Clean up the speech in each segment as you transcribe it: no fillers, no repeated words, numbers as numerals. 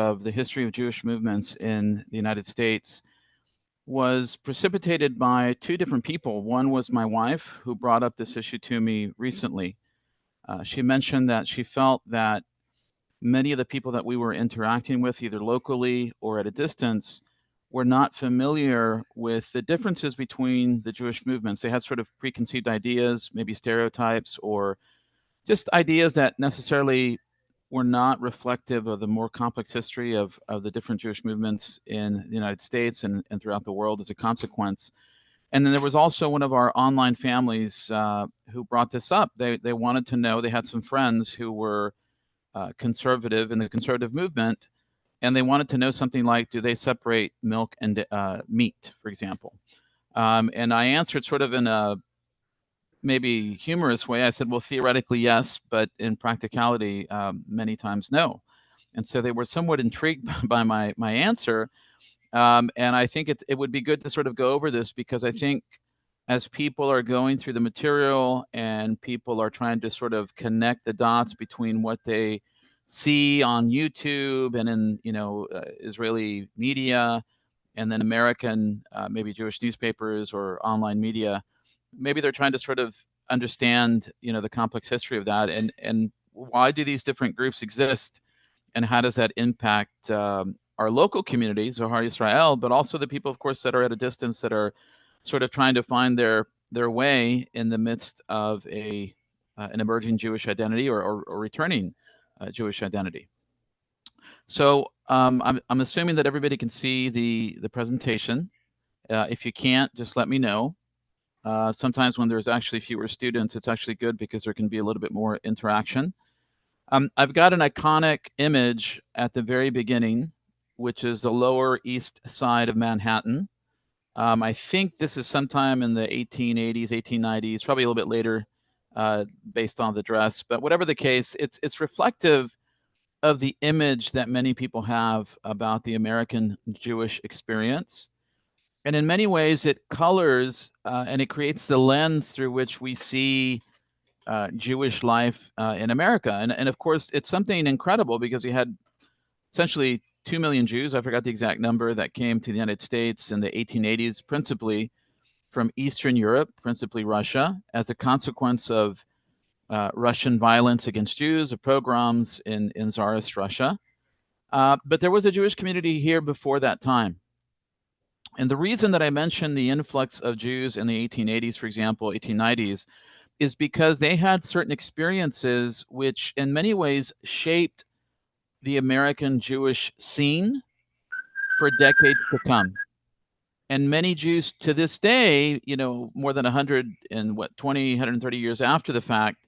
of the history of Jewish movements in the United States was precipitated by two different people. One was my wife, who brought up this issue to me recently. She mentioned that she felt that many of the people that we were interacting with, either locally or at a distance, were not familiar with the differences between the Jewish movements. They had sort of preconceived ideas, maybe stereotypes, or just ideas that necessarily were not reflective of the more complex history of the different Jewish movements in the United States and throughout the world as a consequence. And then there was also one of our online families who brought this up. They wanted to know, they had some friends who were conservative in the conservative movement, and they wanted to know something like, do they separate milk and meat, for example? And I answered sort of in a maybe humorous way. I said, well, theoretically, yes, but in practicality, many times, no. And so they were somewhat intrigued by my answer. And I think it would be good to sort of go over this, because I think as people are going through the material and people are trying to sort of connect the dots between what they see on YouTube and in, Israeli media, and then American, maybe Jewish newspapers or online media, maybe they're trying to sort of understand, the complex history of that, and why do these different groups exist, and how does that impact our local communities, Zohar Israel, but also the people, of course, that are at a distance, that are sort of trying to find their way in the midst of an emerging Jewish identity, or returning Jewish identity. So I'm assuming that everybody can see the presentation. If you can't, just let me know. Sometimes when there's actually fewer students, it's actually good, because there can be a little bit more interaction. I've got an iconic image at the very beginning, which is the Lower East Side of Manhattan. I think this is sometime in the 1880s, 1890s, probably a little bit later, based on the dress. But whatever the case, it's reflective of the image that many people have about the American Jewish experience. And in many ways, it colors and it creates the lens through which we see Jewish life in America. And of course, it's something incredible, because we had essentially 2 million Jews, I forgot the exact number, that came to the United States in the 1880s, principally from Eastern Europe, principally Russia, as a consequence of Russian violence against Jews, of pogroms in Tsarist Russia. But there was a Jewish community here before that time. And the reason that I mentioned the influx of Jews in the 1880s, for example, 1890s, is because they had certain experiences which in many ways shaped the American Jewish scene for decades to come. And many Jews to this day, more than 130 years after the fact,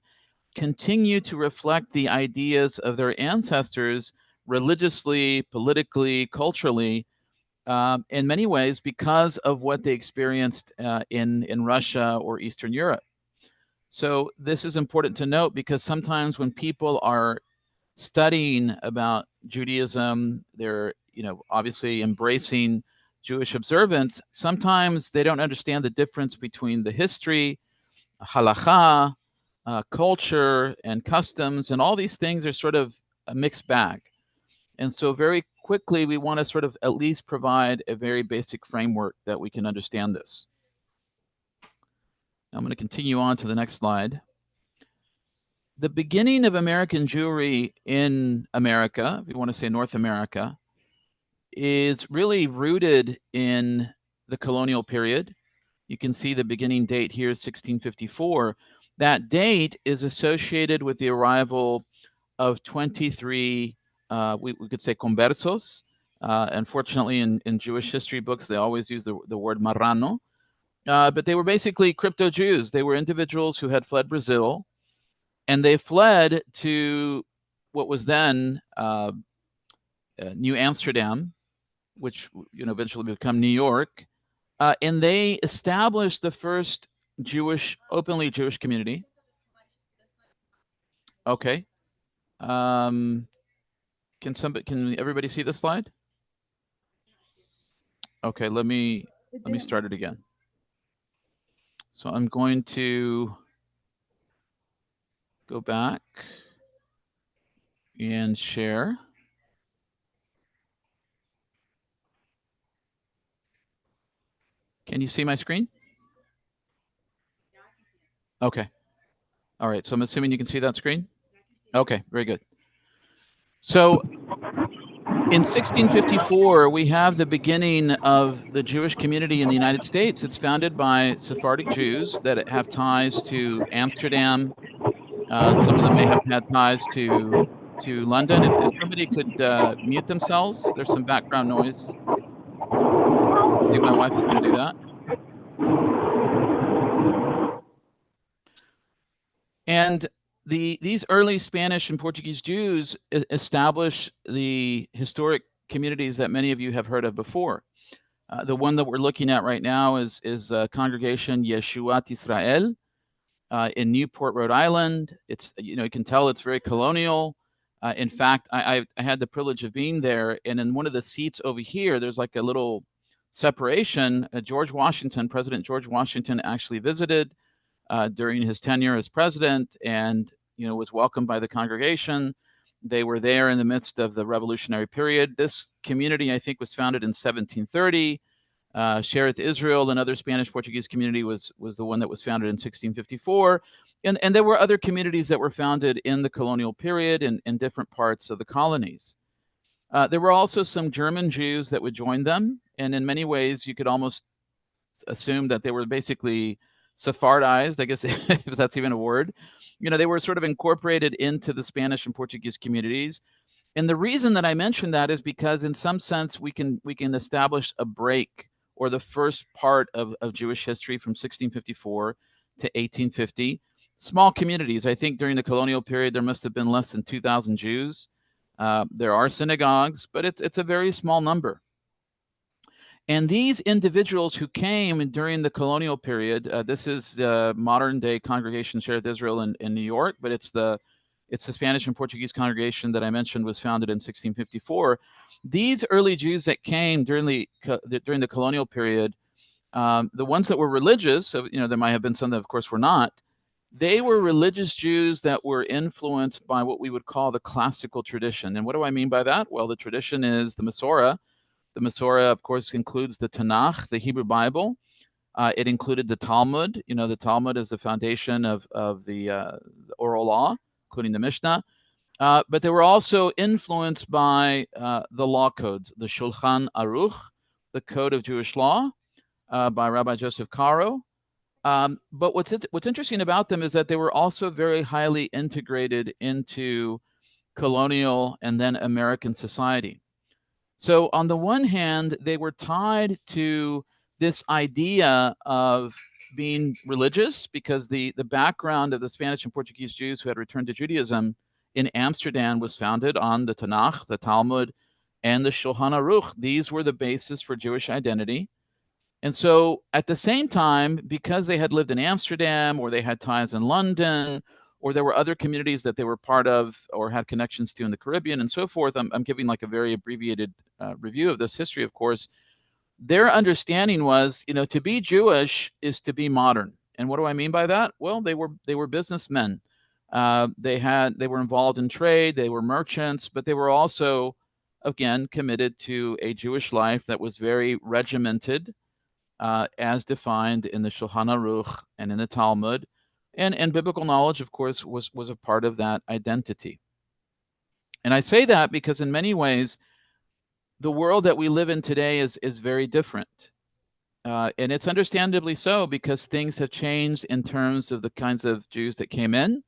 continue to reflect the ideas of their ancestors religiously, politically, culturally, in many ways, because of what they experienced in Russia or Eastern Europe. So this is important to note, because sometimes when people are studying about Judaism, they're obviously embracing Jewish observance. Sometimes they don't understand the difference between the history, halakha, culture, and customs, and all these things are sort of a mixed bag. And so very quickly, we want to sort of at least provide a very basic framework that we can understand this. I'm going to continue on to the next slide. The beginning of American Jewry in America, if you want to say North America, is really rooted in the colonial period. You can see the beginning date here, 1654. That date is associated with the arrival of 23, we could say conversos. Unfortunately, in Jewish history books, they always use the word marrano. But they were basically crypto Jews. They were individuals who had fled Brazil, and they fled to what was then New Amsterdam, which eventually would become New York, and they established the first openly Jewish community. Okay. Can everybody see the slide? Okay, let me start it again. So I'm going to go back and share. Can you see my screen? Okay. All right. So I'm assuming you can see that screen? Okay, very good. So in 1654, we have the beginning of the Jewish community in the United States. It's founded by Sephardic Jews that have ties to Amsterdam. Some of them may have had ties to London. If somebody could mute themselves, there's some background noise. I think my wife is going to do that. And these early Spanish and Portuguese Jews establish the historic communities that many of you have heard of before. The one that we're looking at right now is Congregation Yeshuat Israel in Newport, Rhode Island. It's, you can tell it's very colonial. In fact, I had the privilege of being there, and in one of the seats over here, there's like a little separation. President George Washington actually visited during his tenure as president, and was welcomed by the congregation. They were there in the midst of the revolutionary period. This community, I think, was founded in 1730. Sherith Israel, another Spanish Portuguese community, was the one that was founded in 1654. And there were other communities that were founded in the colonial period in different parts of the colonies. There were also some German Jews that would join them. And in many ways, you could almost assume that they were basically Sephardized, I guess, if that's even a word. They were sort of incorporated into the Spanish and Portuguese communities. And the reason that I mentioned that is because in some sense, we can establish a break, or the first part of Jewish history from 1654 to 1850. Small communities. I think during the colonial period, there must have been less than 2,000 Jews. There are synagogues, but it's a very small number. And these individuals who came during the colonial period, this is the modern day Congregation Sherith Israel in New York, but it's the Spanish and Portuguese congregation that I mentioned was founded in 1654. These early Jews that came during the colonial period, the ones that were religious, so there might have been some that of course were not. They were religious Jews that were influenced by what we would call the classical tradition. And what do I mean by that? Well, the tradition is the Masorah. The Masorah, of course, includes the Tanakh, the Hebrew Bible. It included the Talmud. The Talmud is the foundation of the oral law, including the Mishnah. But they were also influenced by the law codes, the Shulchan Aruch, the Code of Jewish Law, by Rabbi Joseph Caro. But what's interesting about them is that they were also very highly integrated into colonial and then American society. So on the one hand, they were tied to this idea of being religious, because the background of the Spanish and Portuguese Jews who had returned to Judaism in Amsterdam was founded on the Tanakh, the Talmud, and the Shulchan Aruch. These were the basis for Jewish identity. And so at the same time, because they had lived in Amsterdam, or they had ties in London, or there were other communities that they were part of or had connections to in the Caribbean and so forth, I'm giving like a very abbreviated review of this history, of course. Their understanding was, to be Jewish is to be modern. And what do I mean by that? Well, they were businessmen. They were involved in trade, they were merchants, but they were also, again, committed to a Jewish life that was very regimented, as defined in the Shulchan Aruch and in the Talmud. And biblical knowledge, of course, was a part of that identity. And I say that because in many ways, the world that we live in today is very different. And it's understandably so, because things have changed in terms of the kinds of Jews that came in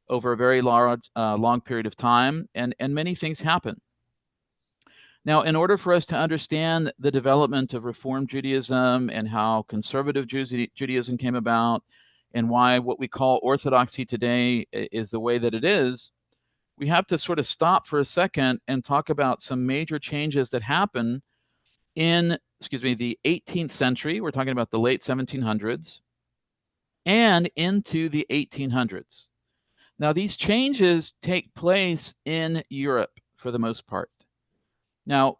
over a very long period of time, and many things happen. Now, in order for us to understand the development of Reform Judaism and how conservative Judaism came about, and why what we call Orthodoxy today is the way that it is, we have to sort of stop for a second and talk about some major changes that happen in, the 18th century. We're talking about the late 1700s and into the 1800s. Now, these changes take place in Europe for the most part. Now,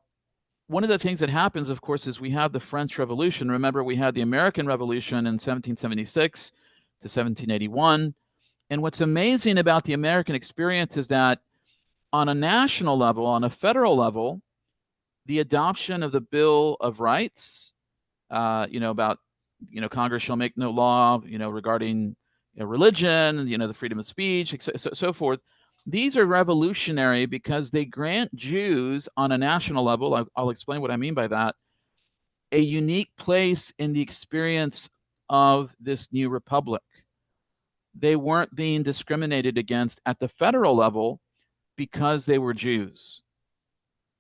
one of the things that happens, of course, is we have the French Revolution. Remember, we had the American Revolution in 1776 to 1781. And what's amazing about the American experience is that on a national level, on a federal level, the adoption of the Bill of Rights about, Congress shall make no law, regarding religion, the freedom of speech, so forth. These are revolutionary because they grant Jews on a national level, I'll explain what I mean by that, a unique place in the experience of this new republic. They weren't being discriminated against at the federal level because they were Jews.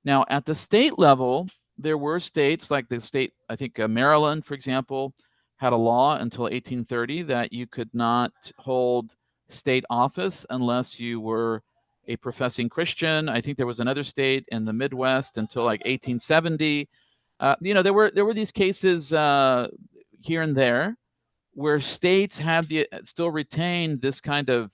Now, at the state level, there were states like the state, I think Maryland, for example, had a law until 1830 that you could not hold state office unless you were a professing Christian. I think there was another state in the Midwest until like 1870. There were these cases here and there where states have still retained this kind of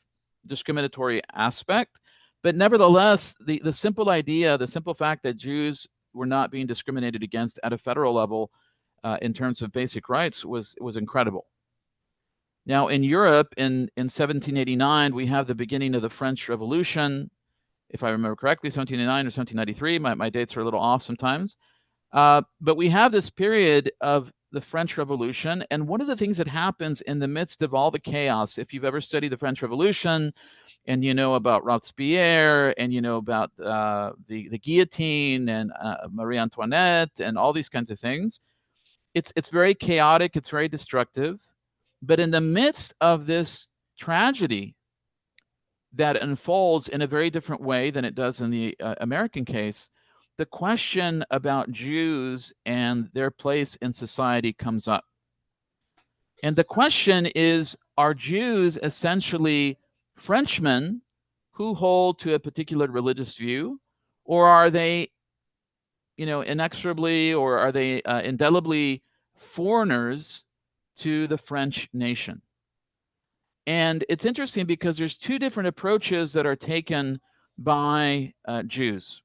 discriminatory aspect, but nevertheless, the simple idea, the simple fact that Jews were not being discriminated against at a federal level in terms of basic rights was incredible. Now, in Europe, in 1789, we have the beginning of the French Revolution. If I remember correctly, 1789 or 1793. My dates are a little off sometimes. But we have this period of the French Revolution, and one of the things that happens in the midst of all the chaos, if you've ever studied the French Revolution, and you know about Robespierre, and you know about the guillotine and Marie Antoinette, and all these kinds of things, it's very chaotic, it's very destructive. But in the midst of this tragedy that unfolds in a very different way than it does in the American case, the question about Jews and their place in society comes up. And the question is, are Jews essentially Frenchmen who hold to a particular religious view, or are they, inexorably, or are they indelibly foreigners to the French nation? And it's interesting because there's two different approaches that are taken by Jews.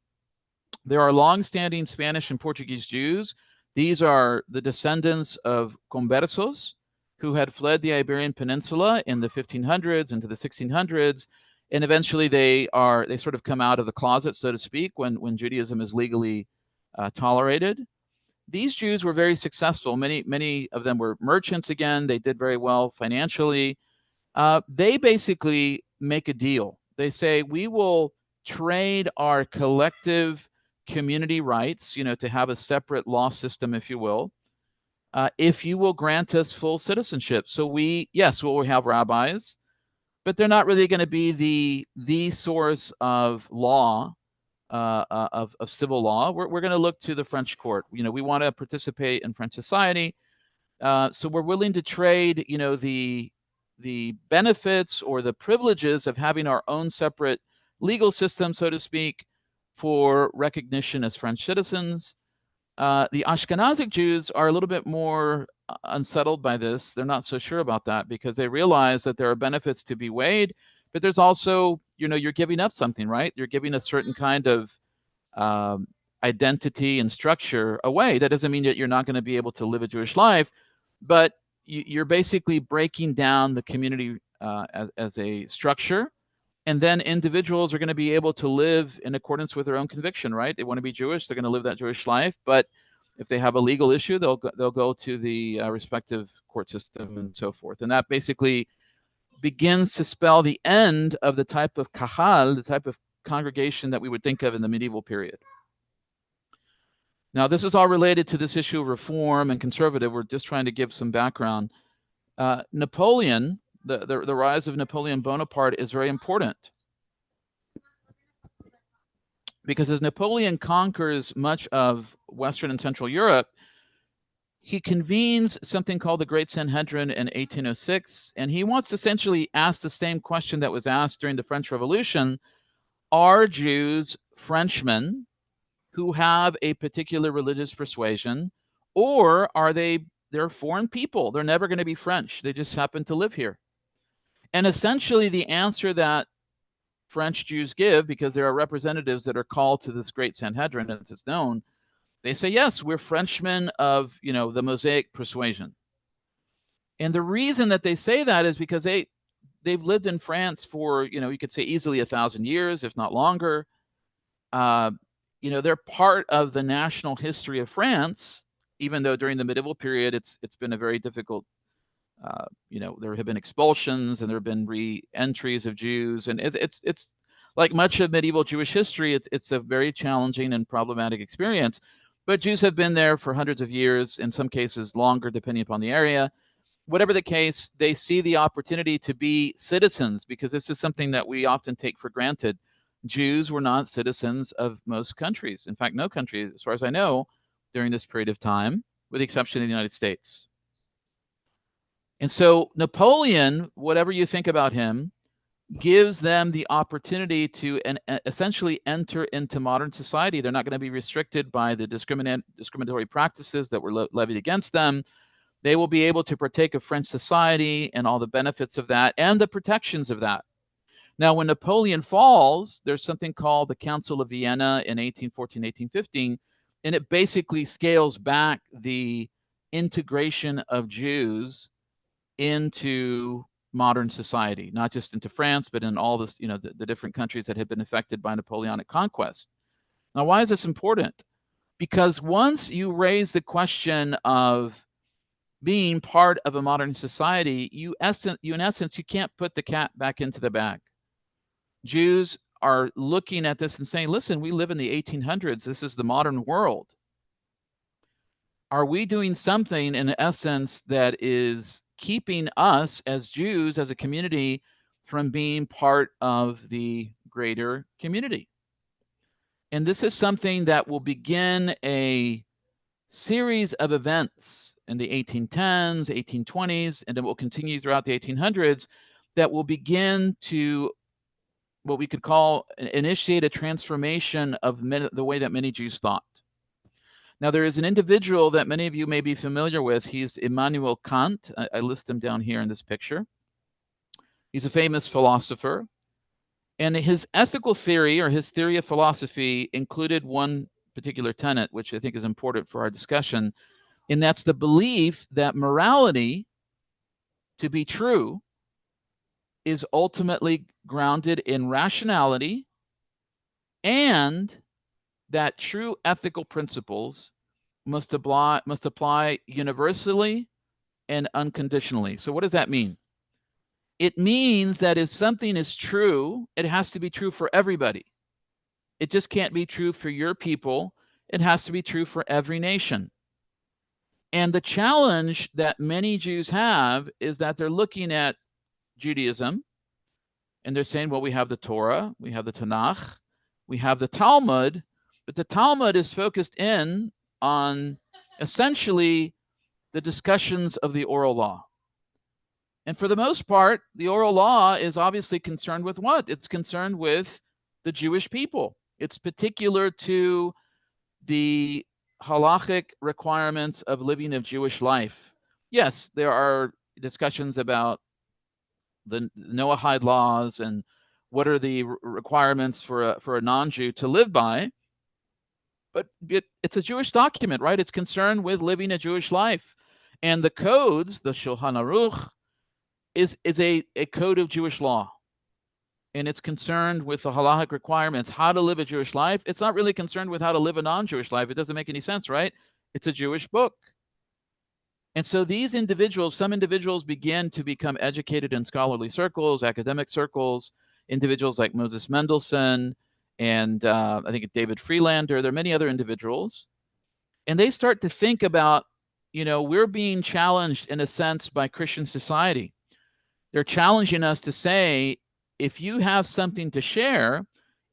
There are long-standing Spanish and Portuguese Jews. These are the descendants of conversos who had fled the Iberian Peninsula in the 1500s into the 1600s, and eventually they sort of come out of the closet, so to speak, when Judaism is legally tolerated. These Jews were very successful. Many of them were merchants again. They did very well financially. They basically make a deal. They say, we will trade our collective community rights, to have a separate law system, if you will, if you will grant us full citizenship. So we'll have rabbis, but they're not really going to be the source of law, of civil law. We're going to look to the French court. We want to participate in French society. So we're willing to trade, the benefits or the privileges of having our own separate legal system, so to speak, for recognition as French citizens. The Ashkenazic Jews are a little bit more unsettled by this. They're not so sure about that because they realize that there are benefits to be weighed, but there's also, you're giving up something, right? You're giving a certain kind of identity and structure away. That doesn't mean that you're not going to be able to live a Jewish life, but you're basically breaking down the community as a structure. And then individuals are going to be able to live in accordance with their own conviction, right? They want to be Jewish, they're going to live that Jewish life. But if they have a legal issue, they'll go to the respective court system and so forth. And that basically begins to spell the end of the type of kahal, the type of congregation that we would think of in the medieval period. Now, this is all related to this issue of reform and conservative. We're just trying to give some background. Napoleon, the rise of Napoleon Bonaparte is very important because as Napoleon conquers much of Western and Central Europe, he convenes something called the Great Sanhedrin in 1806, and he wants to essentially ask the same question that was asked during the French Revolution. Are Jews Frenchmen who have a particular religious persuasion, or are they're foreign people? They're never going to be French. They just happen to live here. And essentially the answer that French Jews give, because there are representatives that are called to this Great Sanhedrin, as it's known, they say, yes, we're Frenchmen of, the Mosaic persuasion. And the reason that they say that is because they've lived in France for, you could say easily 1,000 years, if not longer. They're part of the national history of France. even though during the medieval period it's been a very difficult. There have been expulsions and there have been re-entries of Jews, and it's like much of medieval Jewish history. It's a very challenging and problematic experience. But Jews have been there for hundreds of years, in some cases longer, depending upon the area. Whatever the case, they see the opportunity to be citizens, because this is something that we often take for granted. Jews were not citizens of most countries. In fact, no country, as far as I know, during this period of time, with the exception of the United States. And so Napoleon, whatever you think about him, gives them the opportunity to essentially enter into modern society. They're not going to be restricted by the discriminatory practices that were levied against them. They will be able to partake of French society and all the benefits of that and the protections of that. Now, when Napoleon falls, there's something called the Council of Vienna in 1814, 1815, and it basically scales back the integration of Jews into modern society, not just into France, but in all this, the different countries that had been affected by Napoleonic conquest. Now, why is this important? Because once you raise the question of being part of a modern society, in essence, you can't put the cat back into the bag. Jews are looking at this and saying, listen, we live in the 1800s. This is the modern world. Are we doing something in essence that is keeping us as Jews, as a community, from being part of the greater community? And this is something that will begin a series of events in the 1810s, 1820s, and it will continue throughout the 1800s, that will begin to, what we could call, initiate a transformation of the way that many Jews thought. Now, there is an individual that many of you may be familiar with. He's Immanuel Kant. I list him down here in this picture. He's a famous philosopher. And his ethical theory, or his theory of philosophy, included one particular tenet, which I think is important for our discussion, and that's the belief that morality, to be true, is ultimately grounded in rationality, and that true ethical principles must apply universally and unconditionally. So what does that mean? It means that if something is true, it has to be true for everybody. It just can't be true for your people. It has to be true for every nation. And the challenge that many Jews have is that they're looking at Judaism and they're saying, well, we have the Torah, we have the Tanakh, we have the Talmud, but the Talmud is focused in on essentially the discussions of the oral law. And for the most part, the oral law is obviously concerned with what? It's concerned with the Jewish people. It's particular to the halachic requirements of living a Jewish life. Yes, there are discussions about the Noahide laws and what are the requirements for a non-Jew to live by. But it's a Jewish document, right? It's concerned with living a Jewish life. And the codes, the Shulchan Aruch, is a code of Jewish law. And it's concerned with the halachic requirements, how to live a Jewish life. It's not really concerned with how to live a non-Jewish life. It doesn't make any sense, right? It's a Jewish book. And so these individuals, some individuals begin to become educated in scholarly circles, academic circles, individuals like Moses Mendelssohn, and I think David Freelander. There are many other individuals. And they start to think about, we're being challenged in a sense by Christian society. They're challenging us to say, if you have something to share,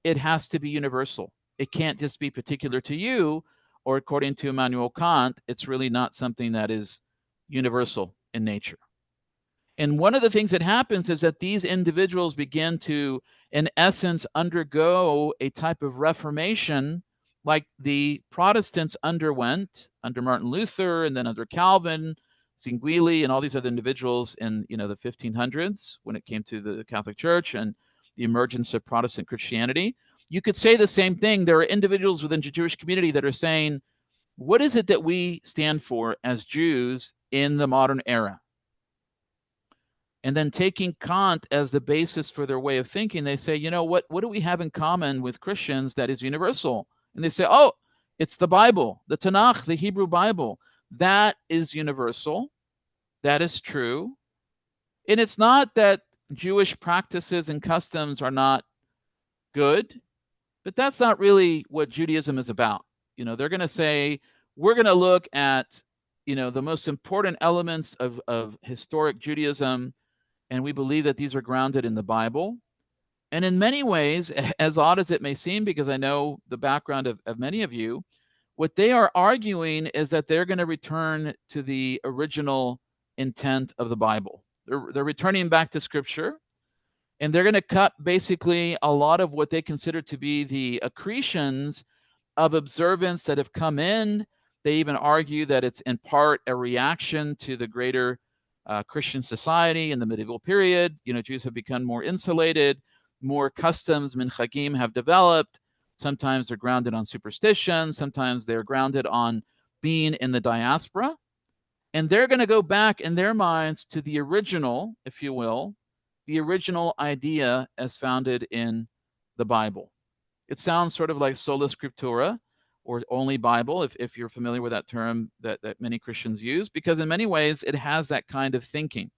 it has to be universal. It can't just be particular to you, or according to Immanuel Kant, it's really not something that is universal in nature. And one of the things that happens is that these individuals begin to, in essence, undergo a type of reformation like the Protestants underwent under Martin Luther and then under Calvin, Zwingli, and all these other individuals in the 1500s when it came to the Catholic Church and the emergence of Protestant Christianity. You could say the same thing. There are individuals within the Jewish community that are saying, what is it that we stand for as Jews in the modern era? And then taking Kant as the basis for their way of thinking, they say, what do we have in common with Christians that is universal? And they say, oh, it's the Bible, the Tanakh, the Hebrew Bible. That is universal. That is true. And it's not that Jewish practices and customs are not good, but that's not really what Judaism is about. They're going to say, we're going to look at, the most important elements of historic Judaism, and we believe that these are grounded in the Bible. And in many ways, as odd as it may seem, because I know the background of many of you, what they are arguing is that they're going to return to the original intent of the Bible. They're returning back to Scripture, and they're going to cut basically a lot of what they consider to be the accretions of observance that have come in. They even argue that it's in part a reaction to the greater Christian society in the medieval period. Jews have become more insulated, more customs, minchagim, have developed. Sometimes they're grounded on superstition. Sometimes they're grounded on being in the diaspora. And they're going to go back in their minds to the original, if you will, the original idea as founded in the Bible. It sounds sort of like sola scriptura, or only Bible, if you're familiar with that term that many Christians use, because in many ways it has that kind of thinking.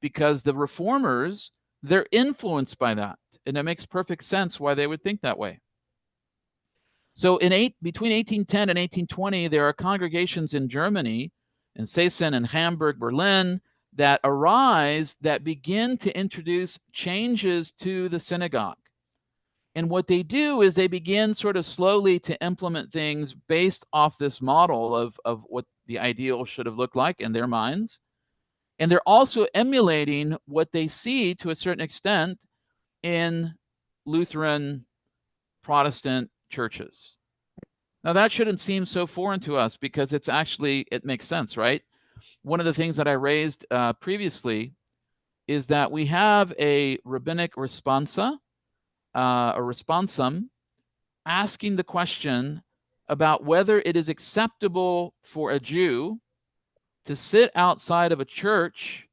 Because the reformers, they're influenced by that. And it makes perfect sense why they would think that way. So between 1810 and 1820, there are congregations in Germany, in Seesen and Hamburg, Berlin, that arise that begin to introduce changes to the synagogue. And what they do is they begin sort of slowly to implement things based off this model of what the ideal should have looked like in their minds. And they're also emulating what they see to a certain extent in Lutheran Protestant churches. Now, that shouldn't seem so foreign to us because it makes sense, right? One of the things that I raised previously is that we have a rabbinic responsa, a responsum, asking the question about whether it is acceptable for a Jew to sit outside of a church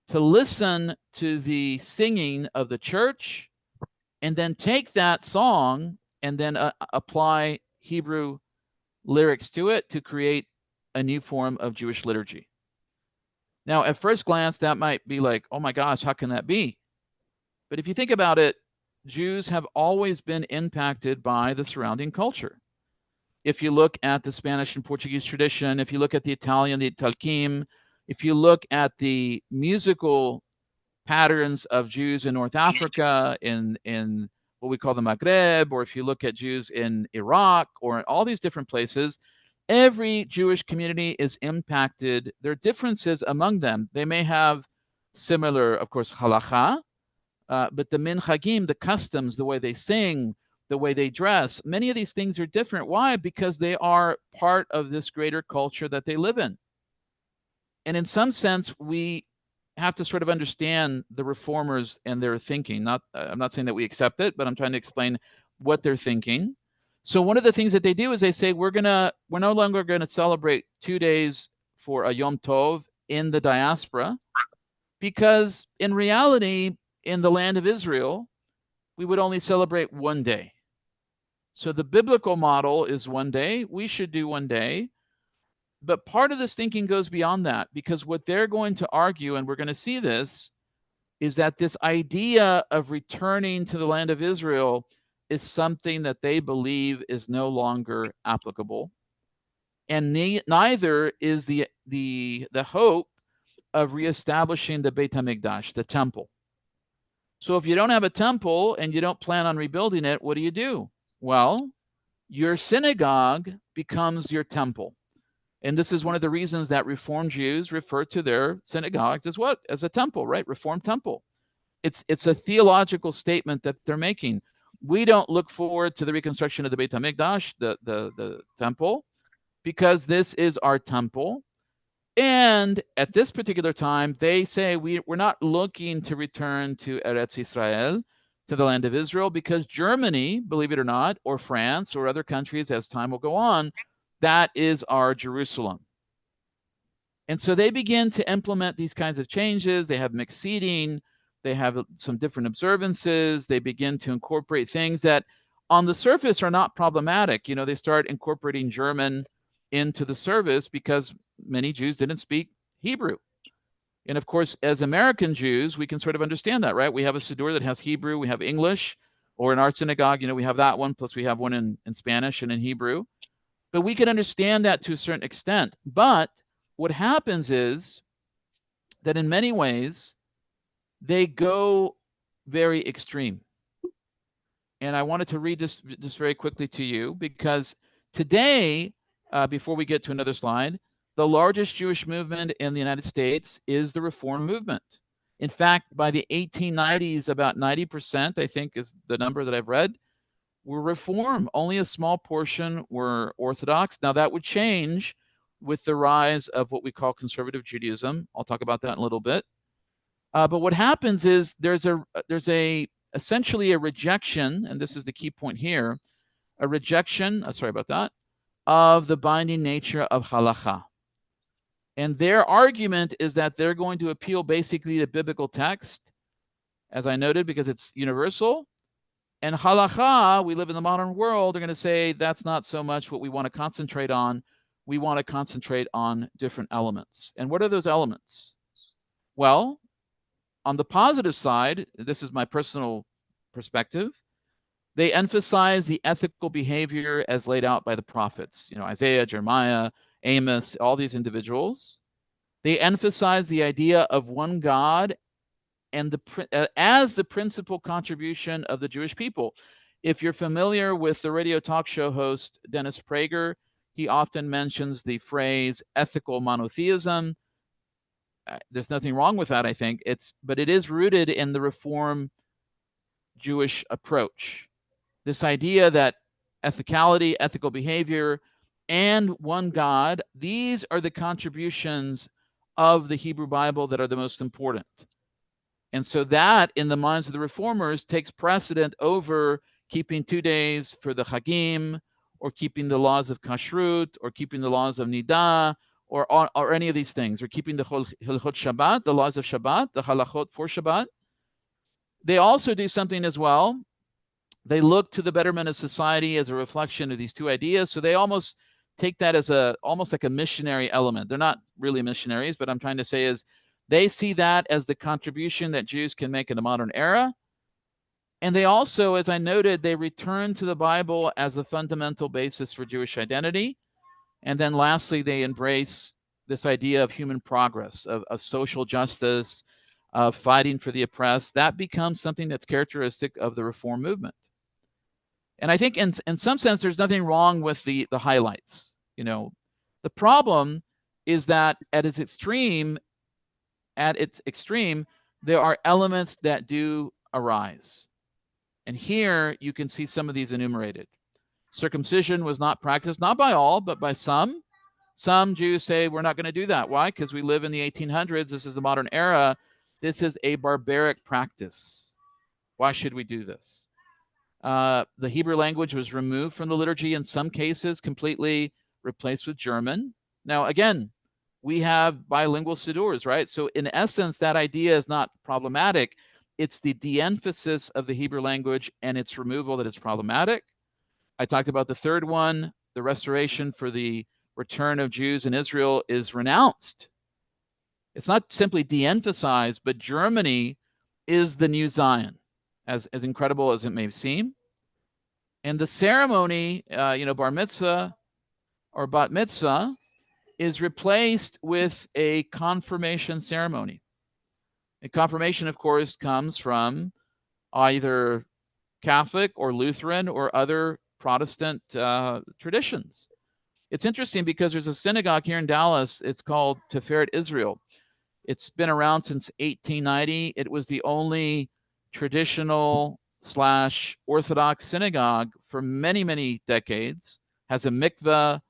to listen to the singing of the church and then take that song and then apply Hebrew lyrics to it to create a new form of Jewish liturgy. Now, at first glance, that might be like, oh my gosh, how can that be? But if you think about it, Jews have always been impacted by the surrounding culture. If you look at the Spanish and Portuguese tradition, if you look at the Italian, the Talkim, if you look at the musical patterns of Jews in North Africa, in what we call the Maghreb, or if you look at Jews in Iraq, or in all these different places, every Jewish community is impacted. There are differences among them. They may have similar, of course, halacha, but the minchagim, the customs, the way they sing, the way they dress, many of these things are different. Why? Because they are part of this greater culture that they live in. And in some sense, we have to sort of understand the reformers and their thinking. I'm not saying that we accept it, but I'm trying to explain what they're thinking. So one of the things that they do is they say, we're no longer going to celebrate 2 days for a Yom Tov in the diaspora, because in reality, in the land of Israel, we would only celebrate 1 day. So the biblical model is 1 day. We should do 1 day. But part of this thinking goes beyond that, because what they're going to argue, and we're going to see this, is that this idea of returning to the land of Israel is something that they believe is no longer applicable. And neither is the hope of reestablishing the Beit HaMikdash, the temple. So if you don't have a temple and you don't plan on rebuilding it, what do? Well, your synagogue becomes your temple. And this is one of the reasons that Reformed Jews refer to their synagogues as what? As a temple, right? Reformed temple. It's a theological statement that they're making. We don't look forward to the reconstruction of the Beit HaMikdash, the temple, because this is our temple. And at this particular time, they say we're not looking to return to Eretz Israel, to the land of Israel, because Germany, believe it or not, or France, or other countries, as time will go on, that is our Jerusalem. And so they begin to implement these kinds of changes. They have mixed seating. They have some different observances. They begin to incorporate things that on the surface are not problematic. They start incorporating German into the service because many Jews didn't speak Hebrew. And of course, as American Jews, we can sort of understand that, right? We have a Siddur that has Hebrew, we have English, or in our synagogue, we have that one, plus we have one in Spanish and in Hebrew. But we can understand that to a certain extent. But what happens is that in many ways, they go very extreme. And I wanted to read this very quickly to you because today, before we get to another slide, the largest Jewish movement in the United States is the Reform movement. In fact, by the 1890s, about 90%, I think is the number that I've read, were Reform. Only a small portion were Orthodox. Now that would change with the rise of what we call conservative Judaism. I'll talk about that in a little bit. But what happens is there's essentially a rejection, and this is the key point here, a rejection, sorry about that, of the binding nature of halakha. And their argument is that they're going to appeal basically to biblical text, as I noted, because it's universal. And halakha, we live in the modern world, they're going to say that's not so much what we want to concentrate on. We want to concentrate on different elements. And what are those elements? Well, on the positive side, this is my personal perspective, they emphasize the ethical behavior as laid out by the prophets, Isaiah, Jeremiah, Amos, all these individuals. They emphasize the idea of one God and as the principal contribution of the Jewish people. If you're familiar with the radio talk show host Dennis Prager, he often mentions the phrase ethical monotheism. There's nothing wrong with that, I think. But it is rooted in the Reform Jewish approach. This idea that ethicality, ethical behavior, and one God, these are the contributions of the Hebrew Bible that are the most important. And so that, in the minds of the Reformers, takes precedent over keeping 2 days for the Chagim, or keeping the laws of Kashrut, or keeping the laws of Nidah, or any of these things, or keeping the Hilchot Shabbat, the laws of Shabbat, the halachot for Shabbat. They also do something as well. They look to the betterment of society as a reflection of these two ideas. So they almost take that as almost like a missionary element. They're not really missionaries, but I'm trying to say is they see that as the contribution that Jews can make in the modern era. And they also, as I noted, they return to the Bible as a fundamental basis for Jewish identity. And then lastly, they embrace this idea of human progress, of social justice, of fighting for the oppressed. That becomes something that's characteristic of the Reform movement. And I think in some sense, there's nothing wrong with the highlights. The problem is that at its extreme, there are elements that do arise. And here you can see some of these enumerated. Circumcision was not practiced, not by all, but by some. Some Jews say we're not going to do that. Why? Because we live in the 1800s. This is the modern era. This is a barbaric practice. Why should we do this? The Hebrew language was removed from the liturgy in some cases, completely replaced with German. Now, again, we have bilingual siddurs, right? So in essence, that idea is not problematic. It's the de-emphasis of the Hebrew language and its removal that is problematic. I talked about the third one. The restoration for the return of Jews in Israel is renounced. It's not simply de-emphasized, but Germany is the new Zion, as incredible as it may seem. And the ceremony, bar mitzvah or bat mitzvah, is replaced with a confirmation ceremony. A confirmation, of course, comes from either Catholic or Lutheran or other Protestant traditions. It's interesting because there's a synagogue here in Dallas. It's called Tiferet Israel. It's been around since 1890. It was the only traditional / Orthodox synagogue for many, many decades. Has a mikveh.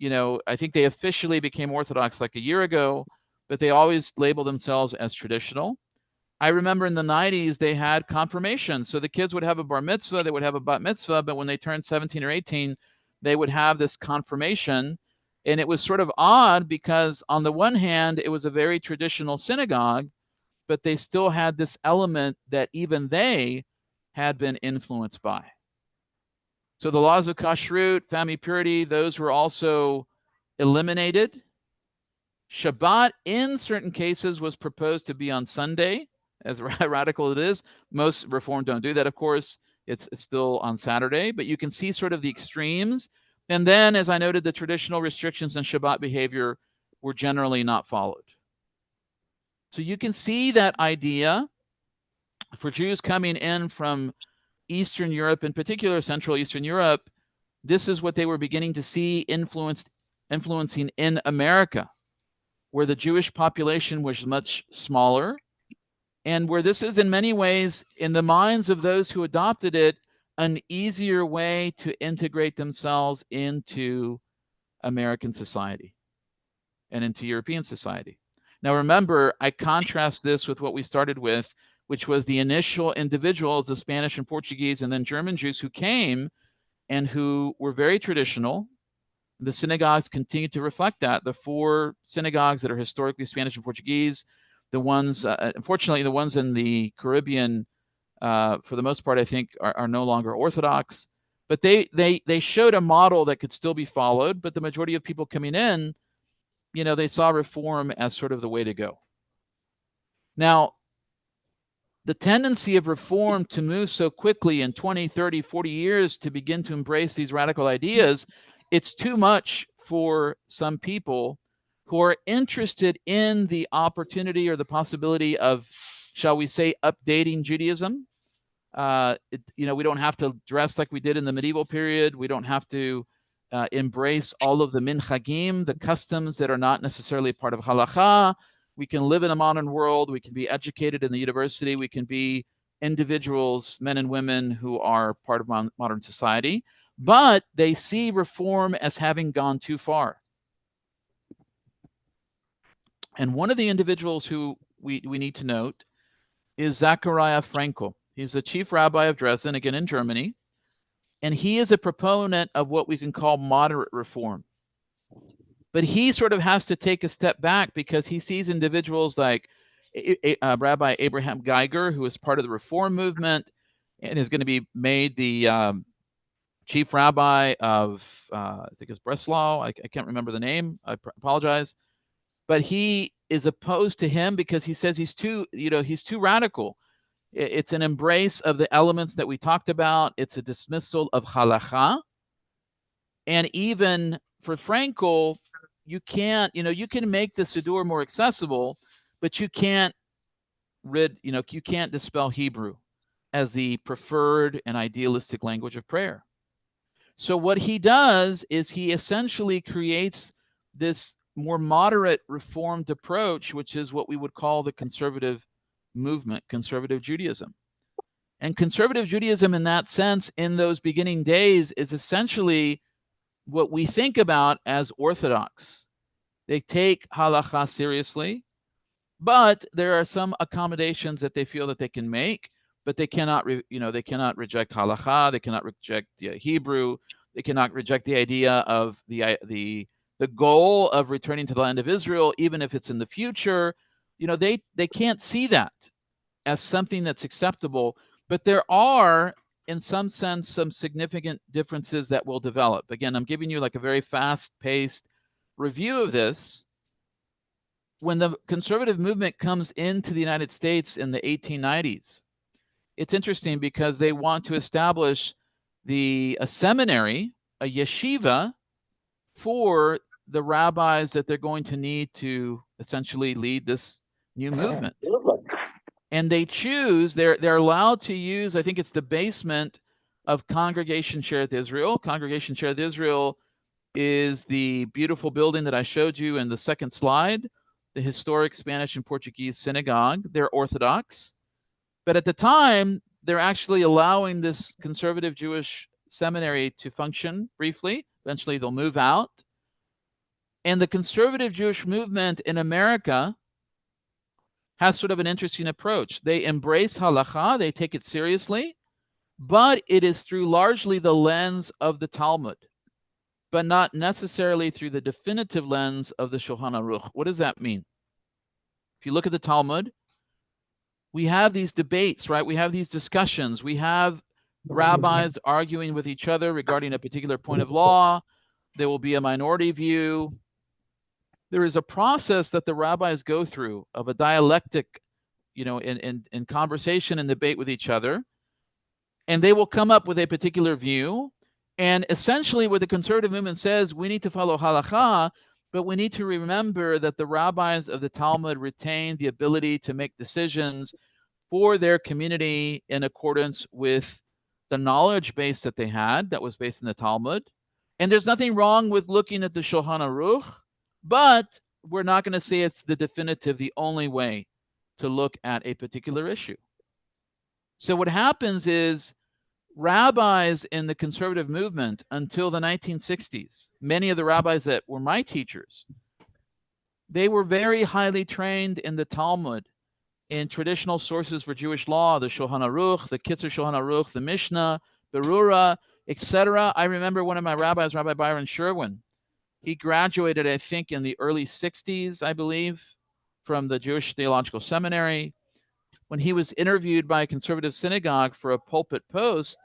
I think they officially became Orthodox like a year ago, but they always label themselves as traditional. I remember in the 90s, they had confirmation. So the kids would have a bar mitzvah, they would have a bat mitzvah, but when they turned 17 or 18, they would have this confirmation. And it was sort of odd because on the one hand, it was a very traditional synagogue, but they still had this element that even they had been influenced by. So the laws of kashrut, family purity, those were also eliminated. Shabbat, in certain cases, was proposed to be on Sunday, as radical it is. Most Reform don't do that, of course. It's still on Saturday, but you can see sort of the extremes. And then, as I noted, the traditional restrictions on Shabbat behavior were generally not followed. So you can see that idea for Jews coming in from Eastern Europe, in particular Central Eastern Europe. This is what they were beginning to see influencing in America, where the Jewish population was much smaller, and where this is in many ways, in the minds of those who adopted it, an easier way to integrate themselves into American society and into European society. Now remember, I contrast this with what we started with, which was the initial individuals, the Spanish and Portuguese and then German Jews who came and who were very traditional. The synagogues continue to reflect that. The 4 synagogues that are historically Spanish and Portuguese, the ones, unfortunately, the ones in the Caribbean, for the most part, I think, are no longer Orthodox. But they showed a model that could still be followed. But the majority of people coming in, they saw Reform as sort of the way to go. Now, the tendency of Reform to move so quickly in 20, 30, 40 years to begin to embrace these radical ideas, it's too much for some people who are interested in the opportunity or the possibility of, shall we say, updating Judaism. We don't have to dress like we did in the medieval period. We don't have to embrace all of the minchagim, the customs that are not necessarily part of halakha. We can live in a modern world. We can be educated in the university. We can be individuals, men and women who are part of modern society. But they see Reform as having gone too far. And one of the individuals who we need to note is Zachariah Frankel. He's the chief rabbi of Dresden, again in Germany. And he is a proponent of what we can call moderate reform. But he sort of has to take a step back because he sees individuals like Rabbi Abraham Geiger, who is part of the Reform movement and is going to be made the chief rabbi of, I think it's Breslau. I can't remember the name. I apologize. But he is opposed to him because he says he's too radical. It's an embrace of the elements that we talked about. It's a dismissal of halakha. And even for Frankel, you can't, you can make the Siddur more accessible, but you can't you can't dispel Hebrew as the preferred and idealistic language of prayer. So what he does is he essentially creates this more moderate reformed approach, which is what we would call the conservative movement, conservative Judaism. And conservative Judaism in that sense, in those beginning days, is essentially what we think about as Orthodox. They take halakha seriously, but there are some accommodations that they feel that they can make, but they cannot, they cannot reject halakha, they cannot reject Hebrew, they cannot reject the idea of the goal of returning to the land of Israel, even if it's in the future. They can't see that as something that's acceptable, but there are, in some sense, some significant differences that will develop. Again, I'm giving you like a very fast-paced review of this. When the conservative movement comes into the United States in the 1890s, it's interesting because they want to establish a seminary, a yeshiva, for the rabbis that they're going to need to essentially lead this new movement. And they choose, they're allowed to use, I think it's the basement of Congregation Shereth Israel. Congregation Shereth Israel is the beautiful building that I showed you in the second slide, the historic Spanish and Portuguese synagogue. They're Orthodox. But at the time, they're actually allowing this conservative Jewish seminary to function briefly. Eventually, they'll move out. And the conservative Jewish movement in America has sort of an interesting approach. They embrace halakha, they take it seriously, but it is through largely the lens of the Talmud, but not necessarily through the definitive lens of the Shulchan Aruch. What does that mean? If you look at the Talmud, we have these debates, right? We have these discussions. We have rabbis arguing with each other regarding a particular point of law. There will be a minority view. there is a process that the rabbis go through of a dialectic, in conversation and debate with each other, and they will come up with a particular view. And essentially what the conservative movement says, we need to follow halakha, but we need to remember that the rabbis of the Talmud retained the ability to make decisions for their community in accordance with the knowledge base that they had that was based in the Talmud. And there's nothing wrong with looking at the Shulchan Aruch, but we're not going to say it's the definitive, the only way to look at a particular issue. So what happens is rabbis in the conservative movement until the 1960s, many of the rabbis that were my teachers, they were very highly trained in the Talmud, in traditional sources for Jewish law, the Shulchan Aruch, the Kitzur Shulchan Aruch, the Mishnah, Berurah, etc. I remember one of my rabbis, Rabbi Byron Sherwin, he graduated, I think, in the early 60s, I believe, from the Jewish Theological Seminary. When he was interviewed by a conservative synagogue for a pulpit post,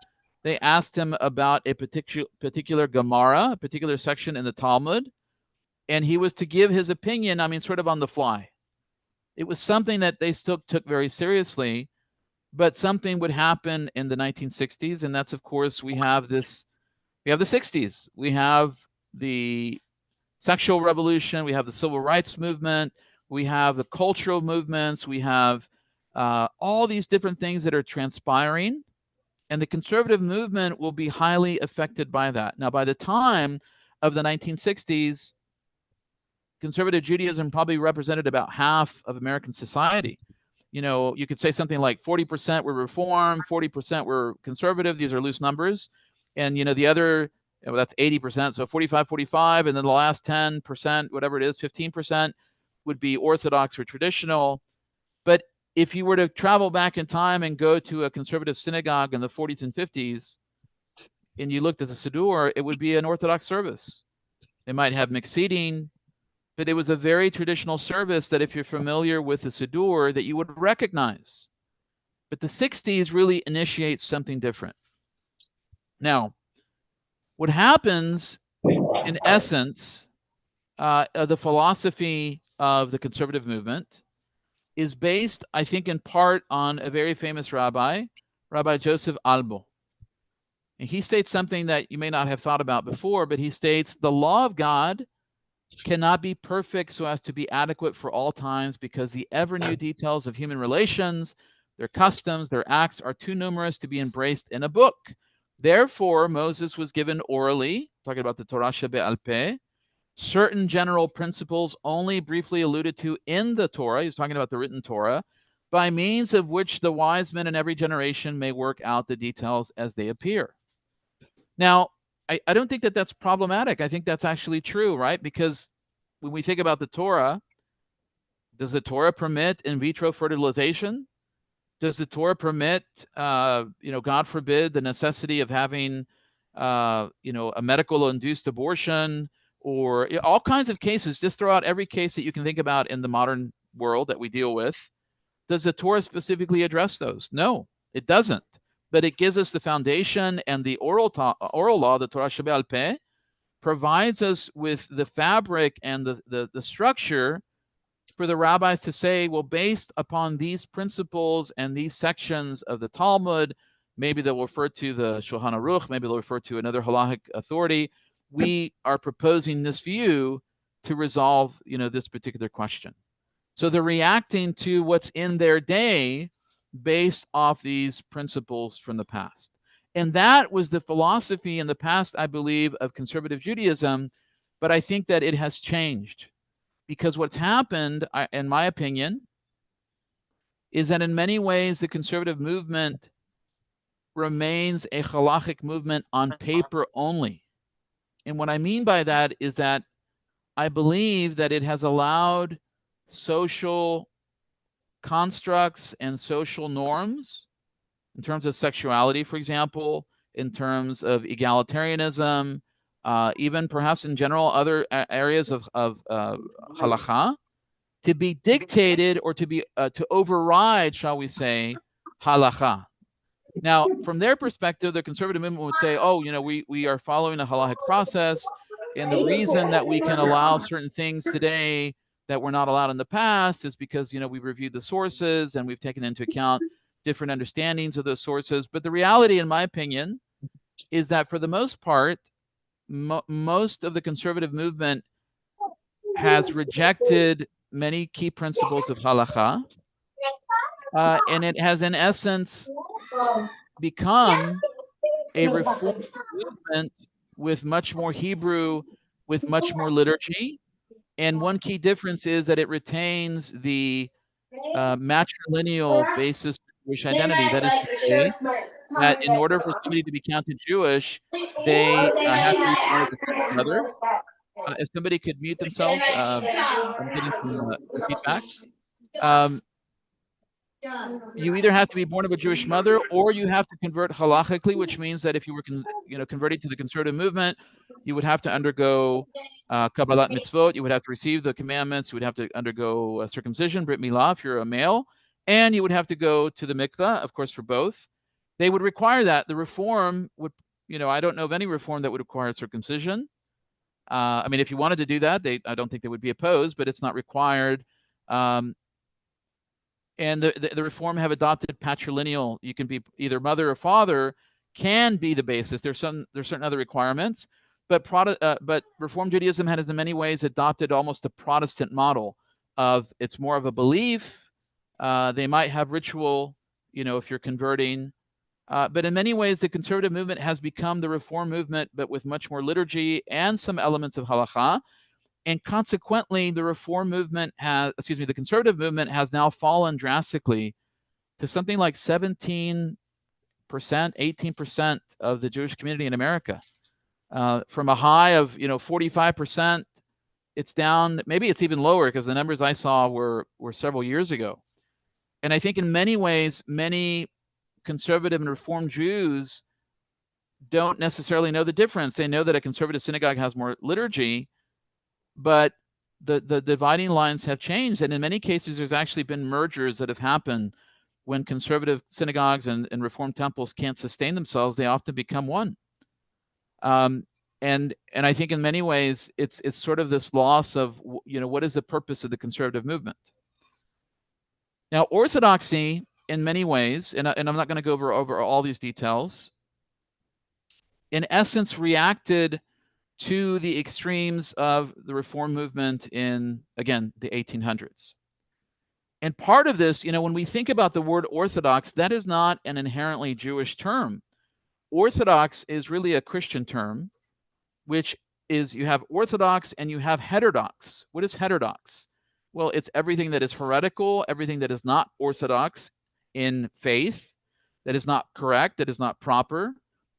they asked him about a particular Gemara, a particular section in the Talmud, and he was to give his opinion, sort of on the fly. It was something that they still took very seriously, but something would happen in the 1960s, and that's, of course, we have the 60s. We have the sexual revolution, we have the civil rights movement, we have the cultural movements, we have all these different things that are transpiring, and the conservative movement will be highly affected by that. Now, by the time of the 1960s, conservative Judaism probably represented about half of American society. You could say something like 40% were Reform, 40% were conservative. These are loose numbers. And, the other, that's 80%. So 45, 45. And then the last 10%, whatever it is, 15% would be Orthodox or traditional. But if you were to travel back in time and go to a conservative synagogue in the 40s and 50s, and you looked at the Siddur, it would be an Orthodox service. They might have mixed seating, but it was a very traditional service that, if you're familiar with the Siddur, that you would recognize. But the 60s really initiates something different. Now, what happens, in essence, the philosophy of the conservative movement is based, I think, in part on a very famous rabbi, Rabbi Joseph Albo. And he states something that you may not have thought about before, but he states, the law of God cannot be perfect so as to be adequate for all times, because the ever-new details of human relations, their customs, their acts are too numerous to be embraced in a book. Therefore, Moses was given orally, talking about the Torah Shebe'al Peh, certain general principles only briefly alluded to in the Torah, he's talking about the written Torah, by means of which the wise men in every generation may work out the details as they appear. Now, I don't think that that's problematic. I think that's actually true, right? Because when we think about the Torah, does the Torah permit in vitro fertilization? Does the Torah permit, God forbid, the necessity of having, a medical induced abortion, or all kinds of cases? Just throw out every case that you can think about in the modern world that we deal with. Does the Torah specifically address those? No, it doesn't. But it gives us the foundation, and the oral law, the Torah Shebe'al Peh, provides us with the fabric and the structure for the rabbis to say, well, based upon these principles and these sections of the Talmud, maybe they'll refer to the Shulchan Aruch, maybe they'll refer to another halachic authority, we are proposing this view to resolve, this particular question. So they're reacting to what's in their day based off these principles from the past. And that was the philosophy in the past, I believe, of conservative Judaism. But I think that it has changed, because what's happened, in my opinion, is that in many ways the conservative movement remains a halachic movement on paper only. And what I mean by that is that I believe that it has allowed social constructs and social norms in terms of sexuality, for example, in terms of egalitarianism, even perhaps in general other areas of halakha, to be dictated or to override, shall we say, halakha. Now, from their perspective, the conservative movement would say, oh, we are following a halachic process. And the reason that we can allow certain things today that were not allowed in the past is because, we've reviewed the sources and we've taken into account different understandings of those sources. But the reality, in my opinion, is that for the most part, most of the conservative movement has rejected many key principles of halakha, and it has, in essence, become a reform movement with much more Hebrew, with much more liturgy. And one key difference is that it retains the matrilineal basis of Jewish identity. That is to say, that in order for somebody to be counted Jewish, they have to be born of a Jewish mother. If somebody could mute themselves, I'm getting some feedback. You either have to be born of a Jewish mother, or you have to convert halachically, which means that if you were, converting to the conservative movement, you would have to undergo kabbalat mitzvot. You would have to receive the commandments. You would have to undergo circumcision, brit milah, if you're a male, and you would have to go to the mikvah, of course, for both. They would require that. The reform would, I don't know of any reform that would require circumcision. I mean, if you wanted to do that, I don't think they would be opposed, but it's not required. And the reform have adopted patrilineal. You can be either mother or father, can be the basis. There's certain other requirements, but Reform Judaism has in many ways adopted almost the Protestant model of it's more of a belief. They might have ritual, if you're converting. But in many ways, the conservative movement has become the reform movement, but with much more liturgy and some elements of halakha. And consequently, the conservative movement has now fallen drastically to something like 17%, 18% of the Jewish community in America. From a high of, 45%, it's down, maybe it's even lower because the numbers I saw were several years ago. And I think in many ways, many conservative and reform Jews don't necessarily know the difference. They know that a conservative synagogue has more liturgy, but the dividing lines have changed. And in many cases, there's actually been mergers that have happened when conservative synagogues and reform temples can't sustain themselves. They often become one. And I think in many ways, it's sort of this loss of, what is the purpose of the conservative movement? Now, Orthodoxy, in many ways, and I'm not going to go over all these details, in essence, reacted to the extremes of the reform movement in, again, the 1800s. And part of this, when we think about the word Orthodox, that is not an inherently Jewish term. Orthodox is really a Christian term, which is you have Orthodox and you have heterodox. What is heterodox? Well, it's everything that is heretical, everything that is not Orthodox in faith, that is not correct, that is not proper.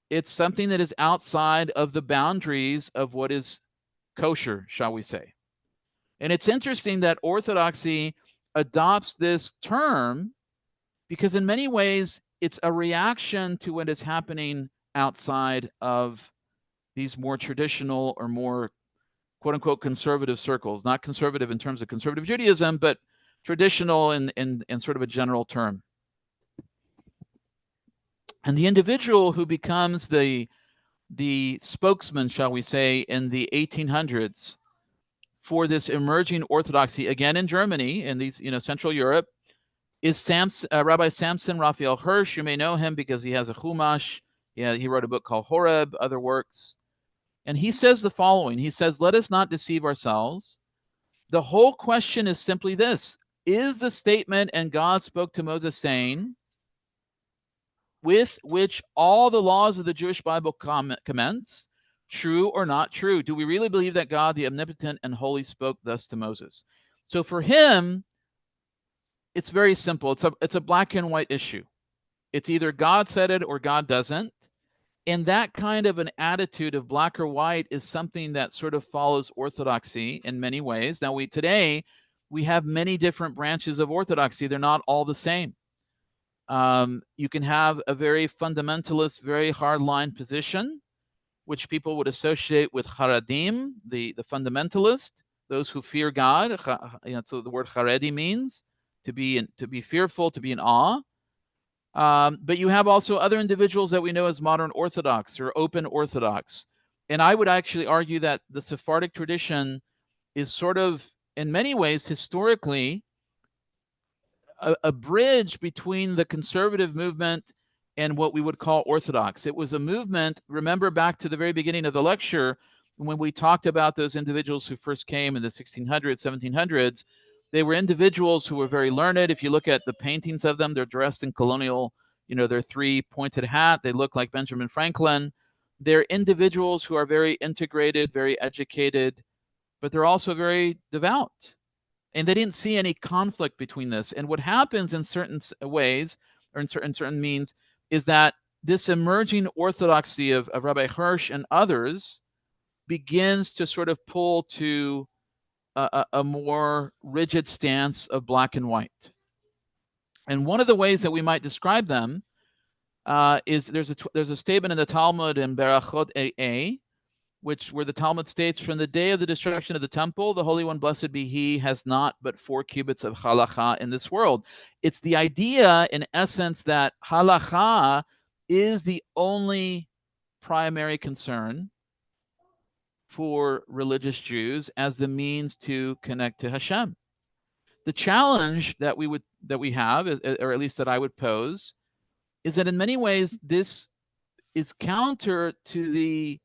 It's something that is outside of the boundaries of what is kosher, shall we say. And it's interesting that Orthodoxy adopts this term because in many ways, it's a reaction to what is happening outside of these more traditional or more quote unquote conservative circles, not conservative in terms of conservative Judaism, but traditional in sort of a general term. And the individual who becomes the spokesman, shall we say, in the 1800s for this emerging orthodoxy, again in Germany, in these, Central Europe, is Rabbi Samson Raphael Hirsch. You may know him because he has a Chumash. He wrote a book called Horeb, other works. And he says the following. He says, let us not deceive ourselves. The whole question is simply this. Is the statement, and God spoke to Moses saying, with which all the laws of the Jewish Bible commence, true or not true? Do we really believe that God, the omnipotent and holy, spoke thus to Moses? So for him, it's very simple. It's a black and white issue. It's either God said it or God doesn't. And that kind of an attitude of black or white is something that sort of follows orthodoxy in many ways. Now, today we have many different branches of orthodoxy. They're not all the same. You can have a very fundamentalist, very hardline position, which people would associate with Haradim, the fundamentalist, those who fear God. So the word Haredi means to be fearful, to be in awe. But you have also other individuals that we know as modern Orthodox or open Orthodox, And I would actually argue that the Sephardic tradition is sort of, in many ways, historically, a bridge between the conservative movement and what we would call Orthodox. It was a movement, remember back to the very beginning of the lecture, when we talked about those individuals who first came in the 1600s, 1700s, they were individuals who were very learned. If you look at the paintings of them, they're dressed in colonial, their three-pointed hat. They look like Benjamin Franklin. They're individuals who are very integrated, very educated, but they're also very devout. And they didn't see any conflict between this. And what happens in certain ways, or in certain means, is that this emerging orthodoxy of Rabbi Hirsch and others begins to sort of pull to a more rigid stance of black and white. And one of the ways that we might describe them is there's a statement in the Talmud in Berachot A, where the Talmud states, from the day of the destruction of the temple, the Holy One, blessed be He, has not but 4 cubits of halacha in this world. It's the idea, in essence, that halacha is the only primary concern for religious Jews as the means to connect to Hashem. The challenge that we have, or at least that I would pose, is that in many ways this is counter to the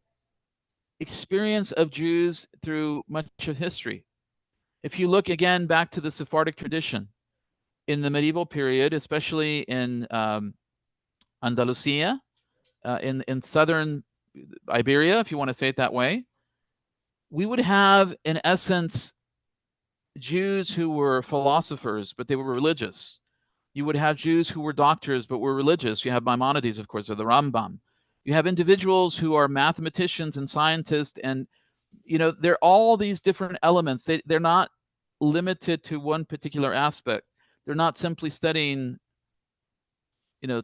experience of Jews through much of history. If you look again back to the Sephardic tradition in the medieval period, especially in Andalusia, in southern Iberia, if you want to say it that way, we would have, in essence, Jews who were philosophers, but they were religious. You would have Jews who were doctors, but were religious. You have Maimonides, of course, or the Rambam. You have individuals who are mathematicians and scientists, and they're all these different elements. They're not limited to one particular aspect. They're not simply studying,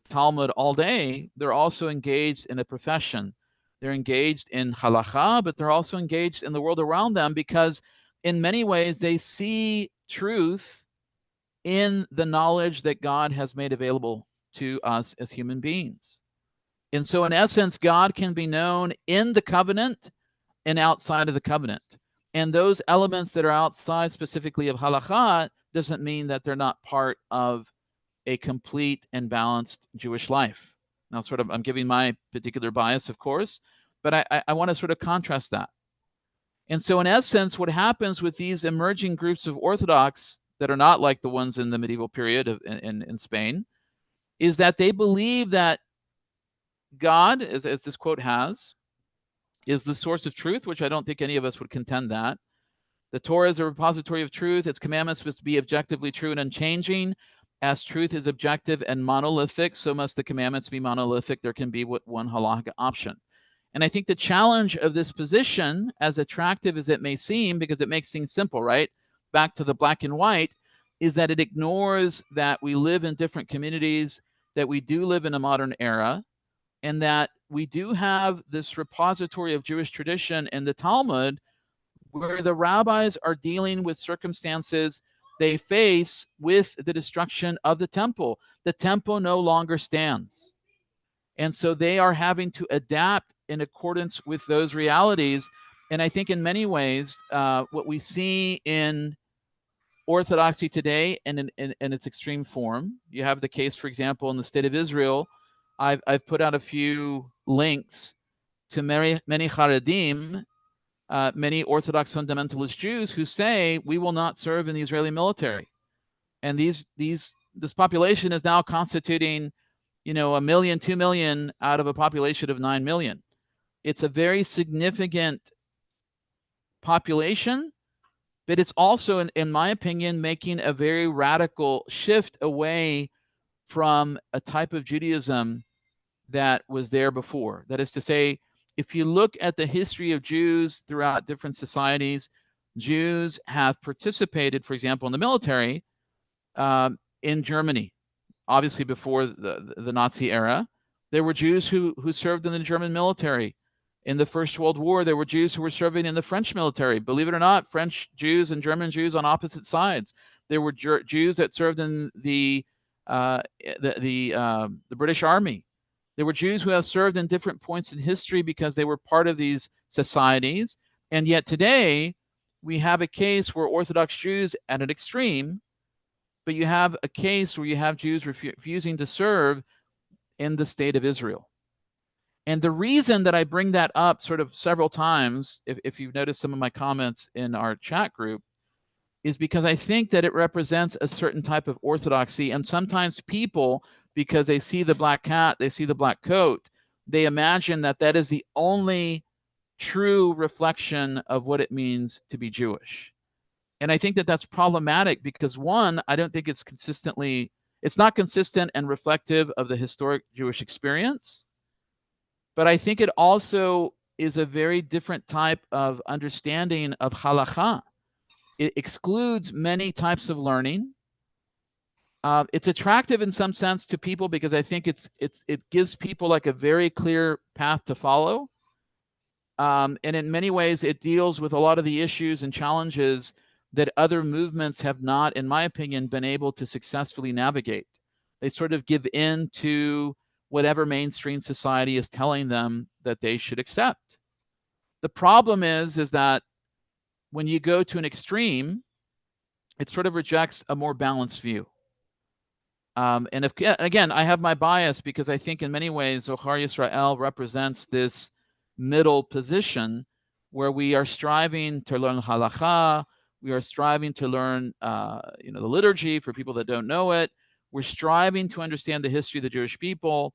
Talmud all day. They're also engaged in a profession. They're engaged in halacha, but they're also engaged in the world around them, because in many ways they see truth in the knowledge that God has made available to us as human beings. And so in essence, God can be known in the covenant and outside of the covenant. And those elements that are outside specifically of halakha doesn't mean that they're not part of a complete and balanced Jewish life. Now, I'm giving my particular bias, of course, but I want to sort of contrast that. And so in essence, what happens with these emerging groups of Orthodox that are not like the ones in the medieval period in Spain is that they believe that God, as this quote has, is the source of truth, which I don't think any of us would contend that. The Torah is a repository of truth. Its commandments must be objectively true and unchanging. As truth is objective and monolithic, so must the commandments be monolithic. There can be one halakha option. And I think the challenge of this position, as attractive as it may seem, because it makes things simple, right? Back to the black and white, is that it ignores that we live in different communities, that we do live in a modern era, and that we do have this repository of Jewish tradition in the Talmud where the rabbis are dealing with circumstances they face with the destruction of the temple. The temple no longer stands. And so they are having to adapt in accordance with those realities. And I think in many ways, what we see in Orthodoxy today and in its extreme form, you have the case, for example, in the state of Israel. I've put out a few links to many Haredim, many Orthodox fundamentalist Jews who say we will not serve in the Israeli military. And this population is now constituting, 1 million, 2 million out of a population of 9 million. It's a very significant population, but it's also, in my opinion, making a very radical shift away from a type of Judaism that was there before. That is to say, if you look at the history of Jews throughout different societies, Jews have participated, for example, in the military in Germany. Obviously, before the Nazi era, there were Jews who served in the German military. In the First World War, there were Jews who were serving in the French military. Believe it or not, French Jews and German Jews on opposite sides. There were Jews that served in the British Army. There were Jews who have served in different points in history because they were part of these societies. And yet today, we have a case where Orthodox Jews at an extreme, but you have a case where you have Jews refusing to serve in the state of Israel. And the reason that I bring that up sort of several times, if you've noticed some of my comments in our chat group, is because I think that it represents a certain type of orthodoxy. And sometimes people, because they see the black cat, they see the black coat, they imagine that that is the only true reflection of what it means to be Jewish. And I think that that's problematic because, one, I don't think it's not consistent and reflective of the historic Jewish experience. But I think it also is a very different type of understanding of halakha. It excludes many types of learning. It's attractive in some sense to people because I think it gives people like a very clear path to follow. And in many ways, it deals with a lot of the issues and challenges that other movements have not, in my opinion, been able to successfully navigate. They sort of give in to whatever mainstream society is telling them that they should accept. The problem is that when you go to an extreme, it sort of rejects a more balanced view. And again, I have my bias because I think in many ways, Zohar Yisrael represents this middle position where we are striving to learn halakha, we are striving to learn the liturgy for people that don't know it. We're striving to understand the history of the Jewish people.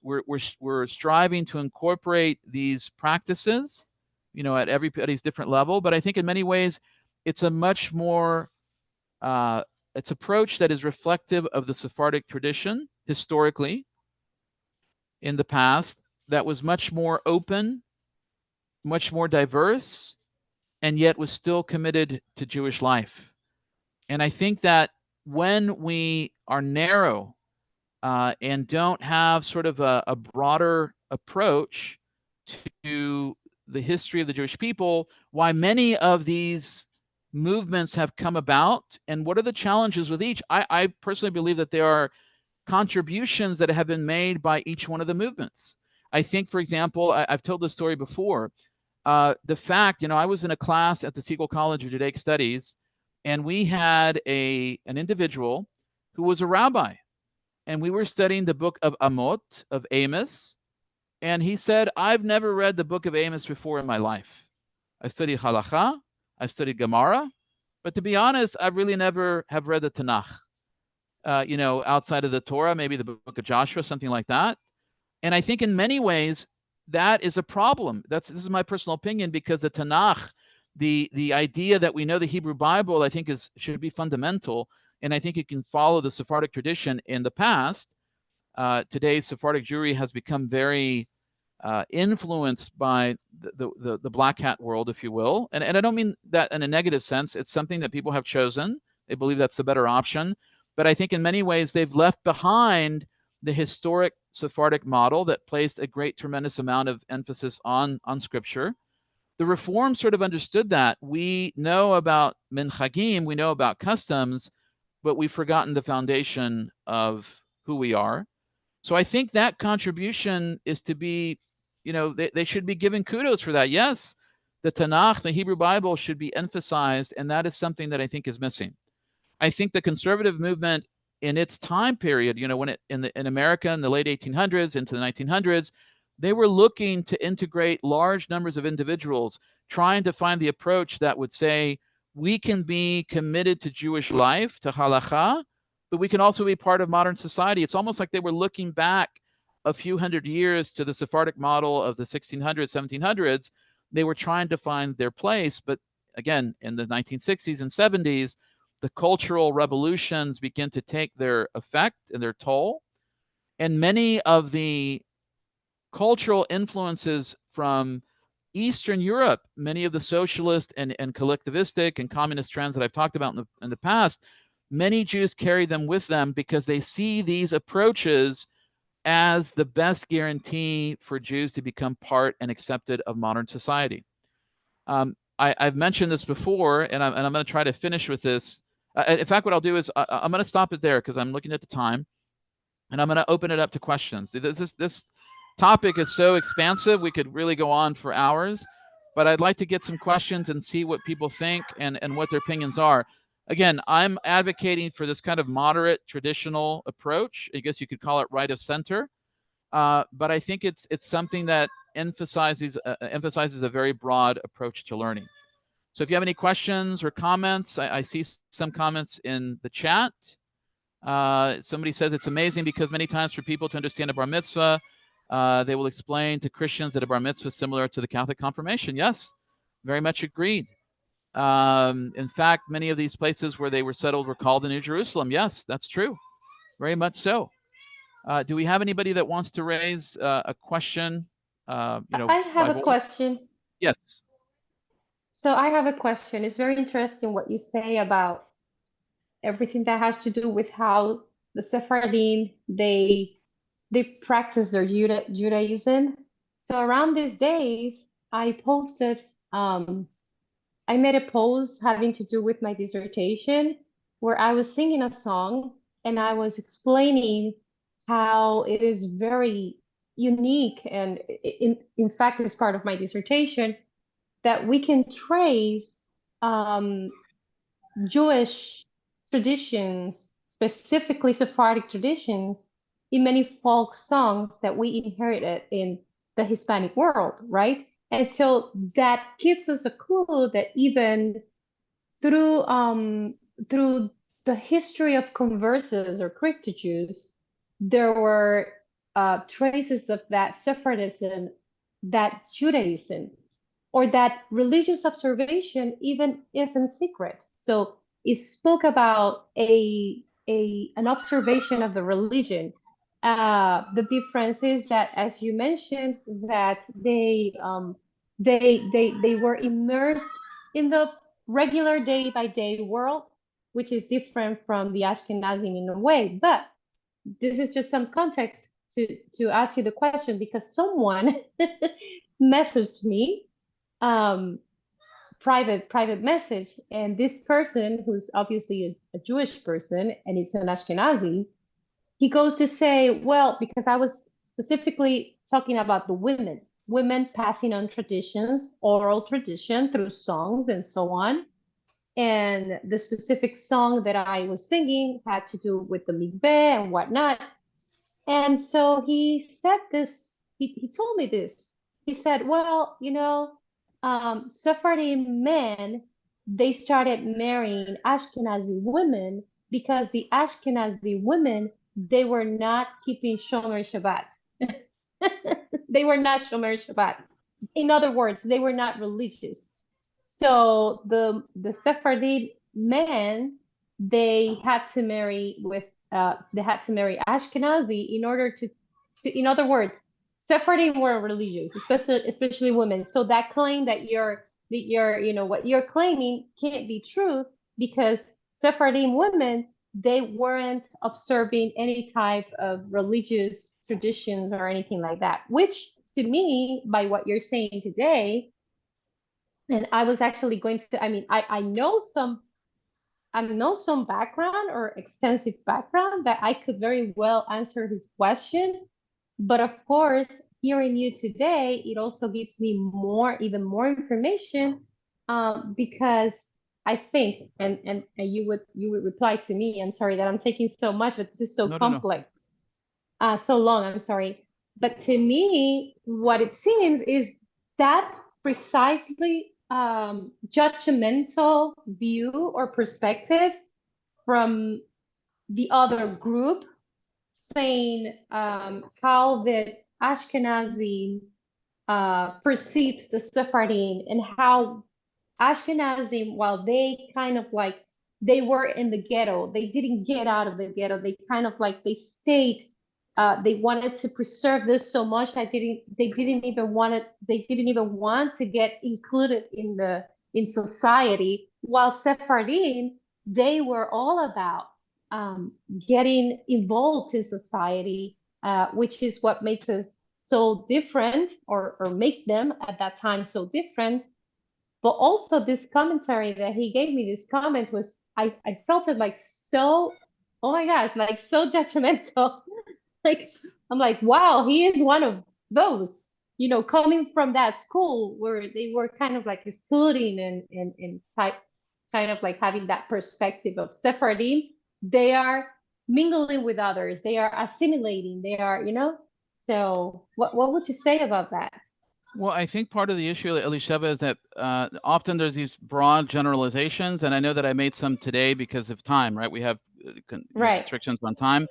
We're striving to incorporate these practices, at everybody's different level. But I think in many ways, it's a much more it's approach that is reflective of the Sephardic tradition historically in the past that was much more open, much more diverse, and yet was still committed to Jewish life. And I think that when we are narrow and don't have sort of a broader approach to the history of the Jewish people, why many of these movements have come about, and what are the challenges with each? I personally believe that there are contributions that have been made by each one of the movements. I think, for example, I've told this story before. The fact, I was in a class at the Siegel College of Judaic Studies, and we had an individual who was a rabbi, and we were studying the book of Amot, of Amos, and he said, I've never read the book of Amos before in my life. I studied halakha, I've studied Gemara, but to be honest, I really never have read the Tanakh. Outside of the Torah, maybe the book of Joshua, something like that. And I think in many ways, that is a problem. This is my personal opinion, because the Tanakh, the idea that we know the Hebrew Bible, I think should be fundamental. And I think it can follow the Sephardic tradition in the past. Today, Sephardic Jewry has become very influenced by the black hat world, if you will. And I don't mean that in a negative sense. It's something that people have chosen. They believe that's the better option. But I think in many ways, they've left behind the historic Sephardic model that placed a tremendous amount of emphasis on Scripture. The Reform sort of understood that. We know about minchagim, we know about customs, but we've forgotten the foundation of who we are. So I think that contribution is to be, they should be given kudos for that. Yes, the Tanakh, the Hebrew Bible, should be emphasized, and that is something that I think is missing. I think the conservative movement in its time period, when in America in the late 1800s into the 1900s, they were looking to integrate large numbers of individuals, trying to find the approach that would say, we can be committed to Jewish life, to halakha, but we can also be part of modern society. It's almost like they were looking back a few hundred years to the Sephardic model of the 1600s, 1700s. They were trying to find their place. But again, in the 1960s and 70s, the cultural revolutions begin to take their effect and their toll. And many of the cultural influences from Eastern Europe, many of the socialist and collectivistic and communist trends that I've talked about in the past, many Jews carry them with them because they see these approaches as the best guarantee for Jews to become part and accepted of modern society. I've mentioned this before, and I'm going to try to finish with this. In fact, what I'll do is I'm going to stop it there because I'm looking at the time, and I'm going to open it up to questions. This topic is so expansive, we could really go on for hours. but I'd like to get some questions and see what people think and what their opinions are. Again, I'm advocating for this kind of moderate traditional approach. I guess you could call it right of center, but I think it's something that emphasizes a very broad approach to learning. So if you have any questions or comments, I see some comments in the chat. Somebody says it's amazing because many times for people to understand a bar mitzvah, they will explain to Christians that a bar mitzvah is similar to the Catholic confirmation. Yes, very much agreed. In fact, many of these places where they were settled were called the New Jerusalem. Yes, that's true. Very much so. Do we have anybody that wants to raise a question? I have by a voice? question. Yes. So I have a question. It's very interesting what you say about everything that has to do with how the Sephardim they practice their Judaism. So around these days, I posted I made a post having to do with my dissertation where I was singing a song and I was explaining how it is very unique and in fact is part of my dissertation that we can trace Jewish traditions, specifically Sephardic traditions, in many folk songs that we inherited in the Hispanic world, right? And so that gives us a clue that even through the history of converses or crypto Jews, there were traces of that Sephardism, that Judaism, or that religious observation, even if in secret. So it spoke about an observation of the religion. The difference is that, as you mentioned, that they were immersed in the regular day by day world, which is different from the Ashkenazim in a way. But this is just some context to ask you the question because someone messaged me private message, and this person, who's obviously a Jewish person and is an Ashkenazi, he goes to say, well, because I was specifically talking about the women passing on traditions, oral tradition through songs and so on. And the specific song that I was singing had to do with the mikveh and whatnot. And so he said this, he told me this. He said, well, Sephardim men, they started marrying Ashkenazi women because the Ashkenazi women, they were not keeping Shomer Shabbat. They were not Shomer Shabbat. In other words, they were not religious. So the Sephardim men, they had to marry Ashkenazi in order to in other words, Sephardim were religious, especially women. So that claim that what you're claiming can't be true because Sephardim women, they weren't observing any type of religious traditions or anything like that, which to me, by what you're saying today, and I was actually going to, I mean, I know some background or extensive background that I could very well answer his question. But of course, hearing you today, it also gives me even more information, because I think, and you would reply to me. I'm sorry that I'm taking so much, but this is so complex, so long. I'm sorry, but to me, what it seems is that precisely judgmental view or perspective from the other group, saying how the Ashkenazi perceived the Sephardim and how Ashkenazim, while they kind of like, they were in the ghetto, they didn't get out of the ghetto. They kind of like, they stayed, they wanted to preserve this so much that they didn't even want to get included in society. While Sephardim, they were all about getting involved in society, which is what makes us so different, or make them at that time so different. But also this commentary that he gave me, this comment was, I felt it like so, oh my gosh, like so judgmental. Like, I'm like, wow, he is one of those. coming from that school where they were kind of like studying and type kind of like having that perspective of Sephardim, they are mingling with others, they are assimilating, they are, so what would you say about that? Well, I think part of the issue, Elisheva, is that often there's these broad generalizations, and I know that I made some today because of time, right? We have Right. constrictions on time,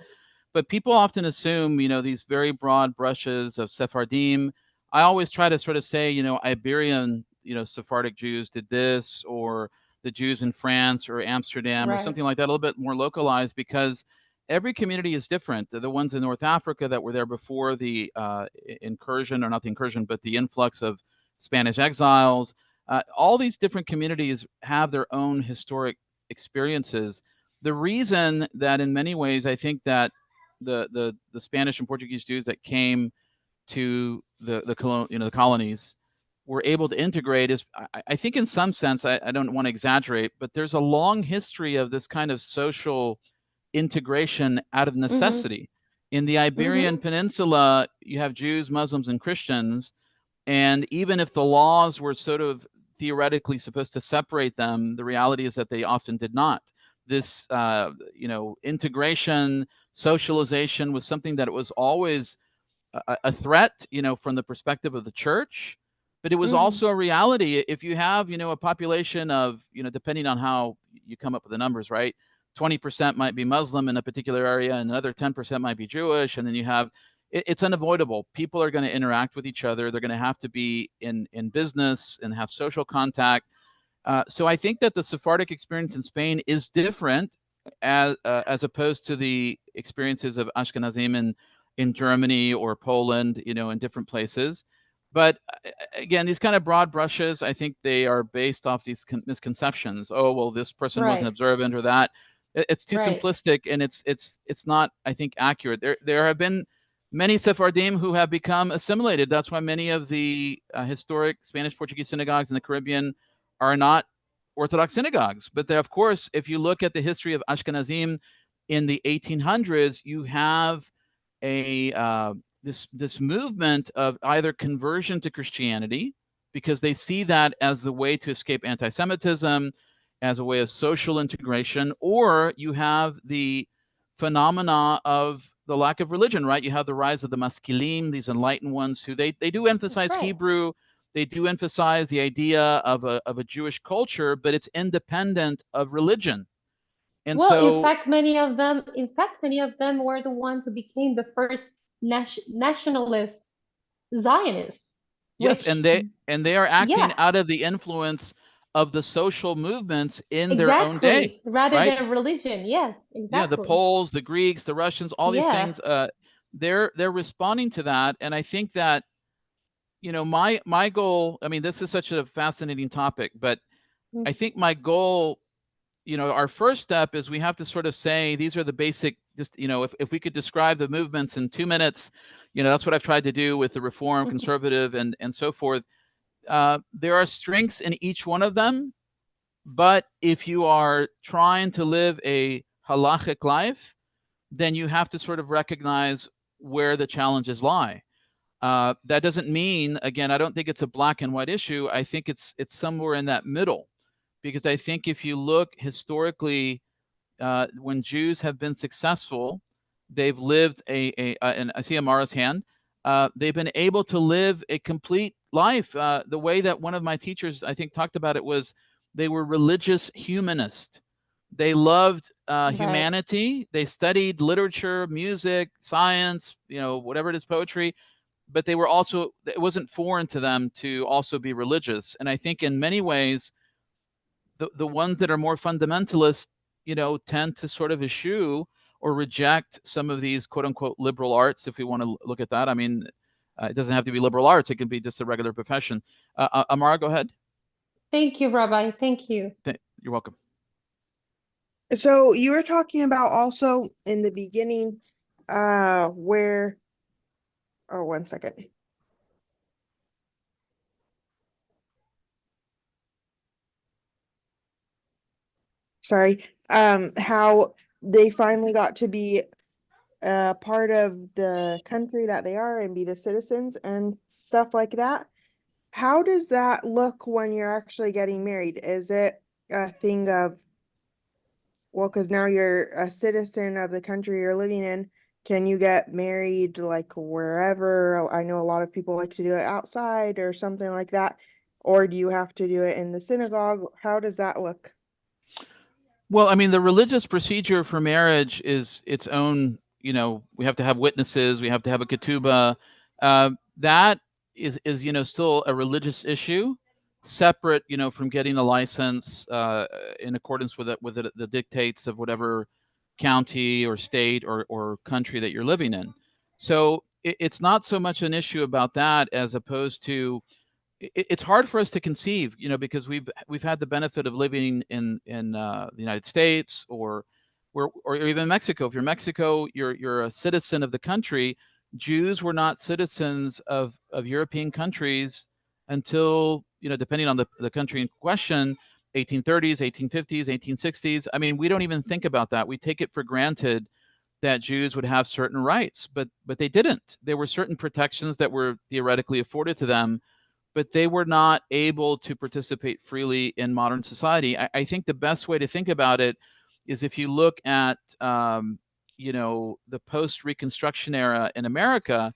but people often assume, these very broad brushes of Sephardim. I always try to sort of say, Iberian, Sephardic Jews did this, or the Jews in France or Amsterdam or Right. something like that, a little bit more localized, because every community is different. The ones in North Africa that were there before the incursion, or not the incursion, but the influx of Spanish exiles, all these different communities have their own historic experiences. The reason that in many ways I think that the Spanish and Portuguese Jews that came to the colonies were able to integrate is, I think in some sense, I don't want to exaggerate, but there's a long history of this kind of social integration out of Mm-hmm. necessity. In the Iberian Mm-hmm. Peninsula, you have Jews, Muslims, and Christians, and even if the laws were sort of theoretically supposed to separate them, the reality is that they often did not. This, integration, socialization was something that it was always a threat, from the perspective of the church, but it was Mm-hmm. also a reality. If you have, a population of, depending on how you come up with the numbers, right? 20% might be Muslim in a particular area, and another 10% might be Jewish, and then you have, it's unavoidable. People are going to interact with each other. They're going to have to be in business and have social contact. So I think that the Sephardic experience in Spain is different as opposed to the experiences of Ashkenazim in Germany or Poland, in different places. But again, these kind of broad brushes, I think they are based off these misconceptions. Oh, well, this person wasn't Right. observant or that. It's too Right. simplistic, and it's not, I think, accurate. There have been many Sephardim who have become assimilated. That's why many of the historic Spanish Portuguese synagogues in the Caribbean are not Orthodox synagogues. But there, of course, if you look at the history of Ashkenazim in the 1800s, you have a this movement of either conversion to Christianity, because they see that as the way to escape anti-Semitism, as a way of social integration, or you have the phenomena of the lack of religion, right? You have the rise of the Maskilim, these enlightened ones who they do emphasize Right. Hebrew, they do emphasize the idea of a Jewish culture, but it's independent of religion. And Well, so, in fact, many of them were the ones who became the first nationalist Zionists, yes, which, and they are acting yeah, out of the influence of the social movements in their own day, exactly, rather right? than religion. Yes, Yeah, the exactly. Poles, the Greeks, the Russians, all these Yeah. things, they're responding to that. And I think that, my goal, I mean, this is such a fascinating topic, but I think my goal, our first step is we have to sort of say these are the basic, just, if we could describe the movements in 2 minutes, that's what I've tried to do with the Reform, Conservative, and so forth. There are strengths in each one of them, but if you are trying to live a halachic life, then you have to sort of recognize where the challenges lie. That doesn't mean, again, I don't think it's a black and white issue. I think it's somewhere in that middle, because I think if you look historically, when Jews have been successful, they've lived and I see Amara's hand. They've been able to live a complete life. The way that one of my teachers, I think, talked about it was they were religious humanists. They loved Right. humanity. They studied literature, music, science, whatever it is, poetry. But they were also, it wasn't foreign to them to also be religious. And I think in many ways, the ones that are more fundamentalist, tend to sort of eschew or reject some of these quote unquote liberal arts, if we want to look at that. I mean, it doesn't have to be liberal arts; it can be just a regular profession. Amara, go ahead. Thank you, Rabbi. Thank you. You're welcome. So you were talking about also in the beginning, where, oh, 1 second. Sorry. How they finally got to be part of the country that they are and be the citizens and stuff like that. How does that look when you're actually getting married? Is it a thing of, well, because now you're a citizen of the country you're living in, can you get married like wherever? I know a lot of people like to do it outside or something like that. Or do you have to do it in the synagogue? How does that look? Well, I mean, the religious procedure for marriage is its own, we have to have witnesses, we have to have a ketubah. That is, still a religious issue, separate, from getting a license in accordance with the dictates of whatever county or state or country that you're living in. So it's not so much an issue about that as opposed to it's hard for us to conceive, because we've had the benefit of living in the United States or even Mexico. If you're Mexico, you're a citizen of the country. Jews were not citizens of European countries until, depending on the country in question, 1830s, 1850s, 1860s. I mean, we don't even think about that. We take it for granted that Jews would have certain rights, but they didn't. There were certain protections that were theoretically afforded to them, but they were not able to participate freely in modern society. I think the best way to think about it is if you look at, the post-Reconstruction era in America,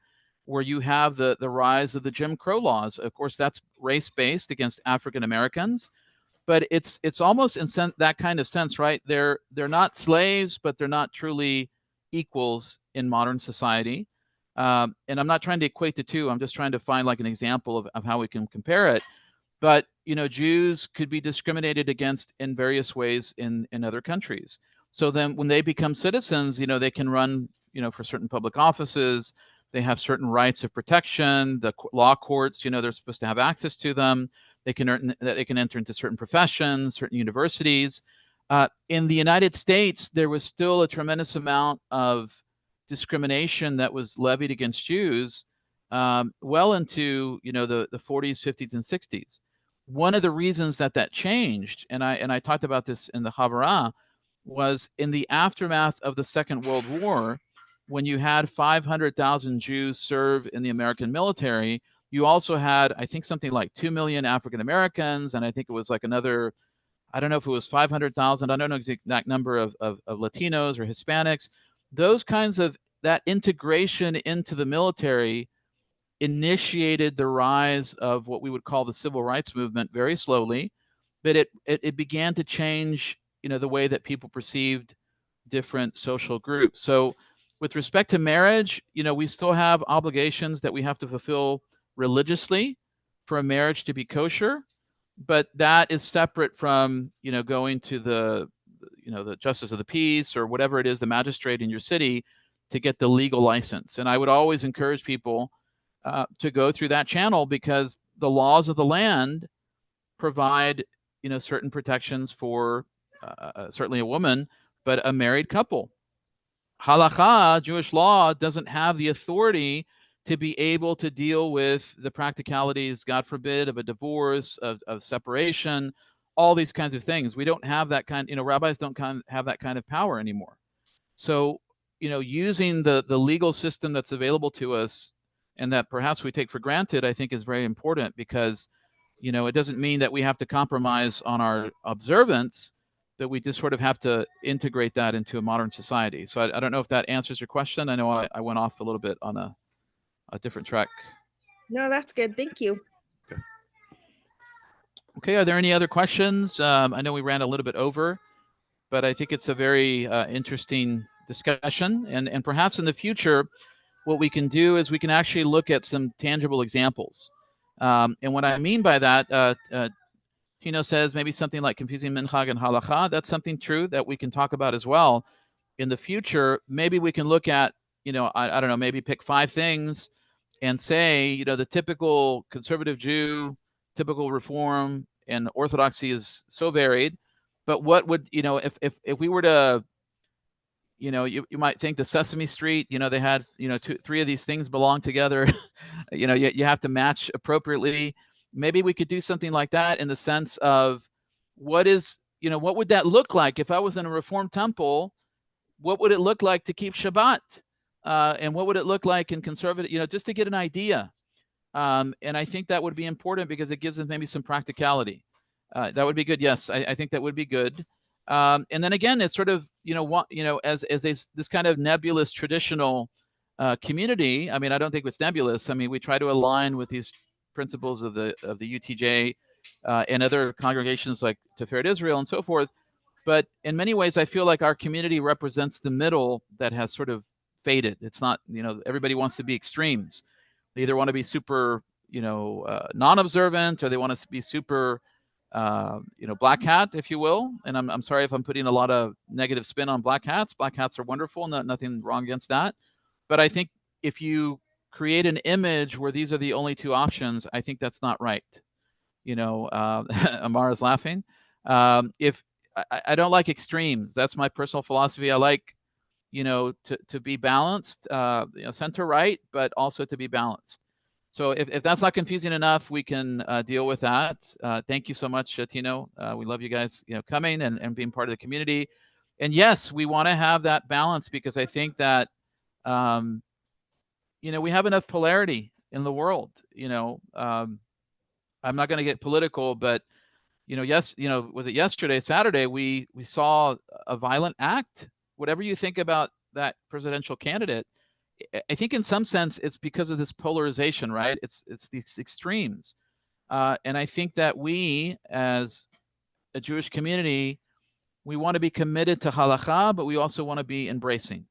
where you have the rise of the Jim Crow laws. Of course, that's race-based against African Americans, but it's almost in that kind of sense, right? They're not slaves, but they're not truly equals in modern society. And I'm not trying to equate the two. I'm just trying to find like an example of how we can compare it. But Jews could be discriminated against in various ways in other countries. So then when they become citizens, they can run, for certain public offices. They have certain rights of protection. The law courts, they're supposed to have access to them. They can enter into certain professions, certain universities. In the United States, there was still a tremendous amount of discrimination that was levied against Jews well into the 40s, 50s, and 60s. One of the reasons that changed, and I talked about this in the Havara, was in the aftermath of the Second World War, when you had 500,000 Jews serve in the American military. You also had, I think, something like 2 million African Americans, and I think it was like another, I don't know if it was 500,000, I don't know the exact number of Latinos or Hispanics. Those kinds of, that integration into the military initiated the rise of what we would call the civil rights movement very slowly, but it began to change, the way that people perceived different social groups. So with respect to marriage, we still have obligations that we have to fulfill religiously for a marriage to be kosher, but that is separate from, going to the justice of the peace or whatever it is, the magistrate in your city, to get the legal license. And I would always encourage people to go through that channel, because the laws of the land provide, certain protections for certainly a woman, but a married couple. Halakha, Jewish law, doesn't have the authority to be able to deal with the practicalities, God forbid, of a divorce, of separation, all these kinds of things. We don't have that kind, rabbis don't have that kind of power anymore. So, using the legal system that's available to us and that perhaps we take for granted, I think is very important, because, it doesn't mean that we have to compromise on our observance, but we just sort of have to integrate that into a modern society. So I don't know if that answers your question. I know I went off a little bit on a different track. No, that's good. Thank you. Okay, are there any other questions? I know we ran a little bit over, but I think it's a very interesting discussion. And perhaps in the future, what we can do is we can actually look at some tangible examples. And what I mean by that, Tino says maybe something like confusing minhag and halakha. That's something true that we can talk about as well. In the future, maybe we can look at, I don't know, maybe pick 5 things and say, the typical conservative Jew, typical Reform, and Orthodoxy is so varied. But what would, if we were to, you might think the Sesame Street, they had, 3 of these things belong together. You have to match appropriately. Maybe we could do something like that, in the sense of what would that look like if I was in a Reformed temple? What would it look like to keep Shabbat? and what would it look like in conservative, just to get an idea. And I think that would be important because it gives them maybe some practicality. That would be good. Yes, I think that would be good. And then again, it's sort of, as this kind of nebulous traditional community. I mean, I don't think it's nebulous. I mean, we try to align with these principles of the UTJ and other congregations like Tiferet Israel and so forth. But in many ways, I feel like our community represents the middle that has sort of faded. It's not, everybody wants to be extremes. They either want to be super, non-observant, or they want to be super, black hat, if you will. And I'm sorry if I'm putting a lot of negative spin on black hats. Black hats are wonderful. Nothing wrong against that. But I think if you create an image where these are the only two options, I think that's not right. Amara's laughing. If I don't like extremes. That's my personal philosophy. I like, to be balanced, center right, but also to be balanced. So if that's not confusing enough, we can deal with that. Thank you so much, Tino. We love you guys, coming and being part of the community. And yes, we want to have that balance because I think that, we have enough polarity in the world. I'm not going to get political, but was it yesterday, Saturday, we saw a violent act. Whatever you think about that presidential candidate, I think in some sense it's because of this polarization, right? It's these extremes. And I think that we, as a Jewish community, we want to be committed to halakha, but we also want to be embracing.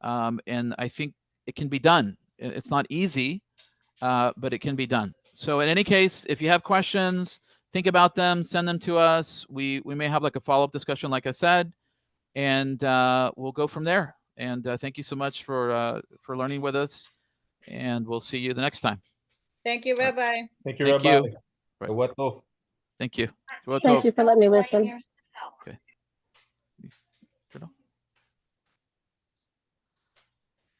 And I think it can be done. It's not easy, but it can be done. So in any case, if you have questions, think about them, send them to us. We may have like a follow-up discussion, like I said, and we'll go from there. And thank you so much for learning with us, and we'll see you the next time. Thank you, Rabbi. Thank you, Thank Rabbi. you. Right. Thank you. Thank you for letting me listen.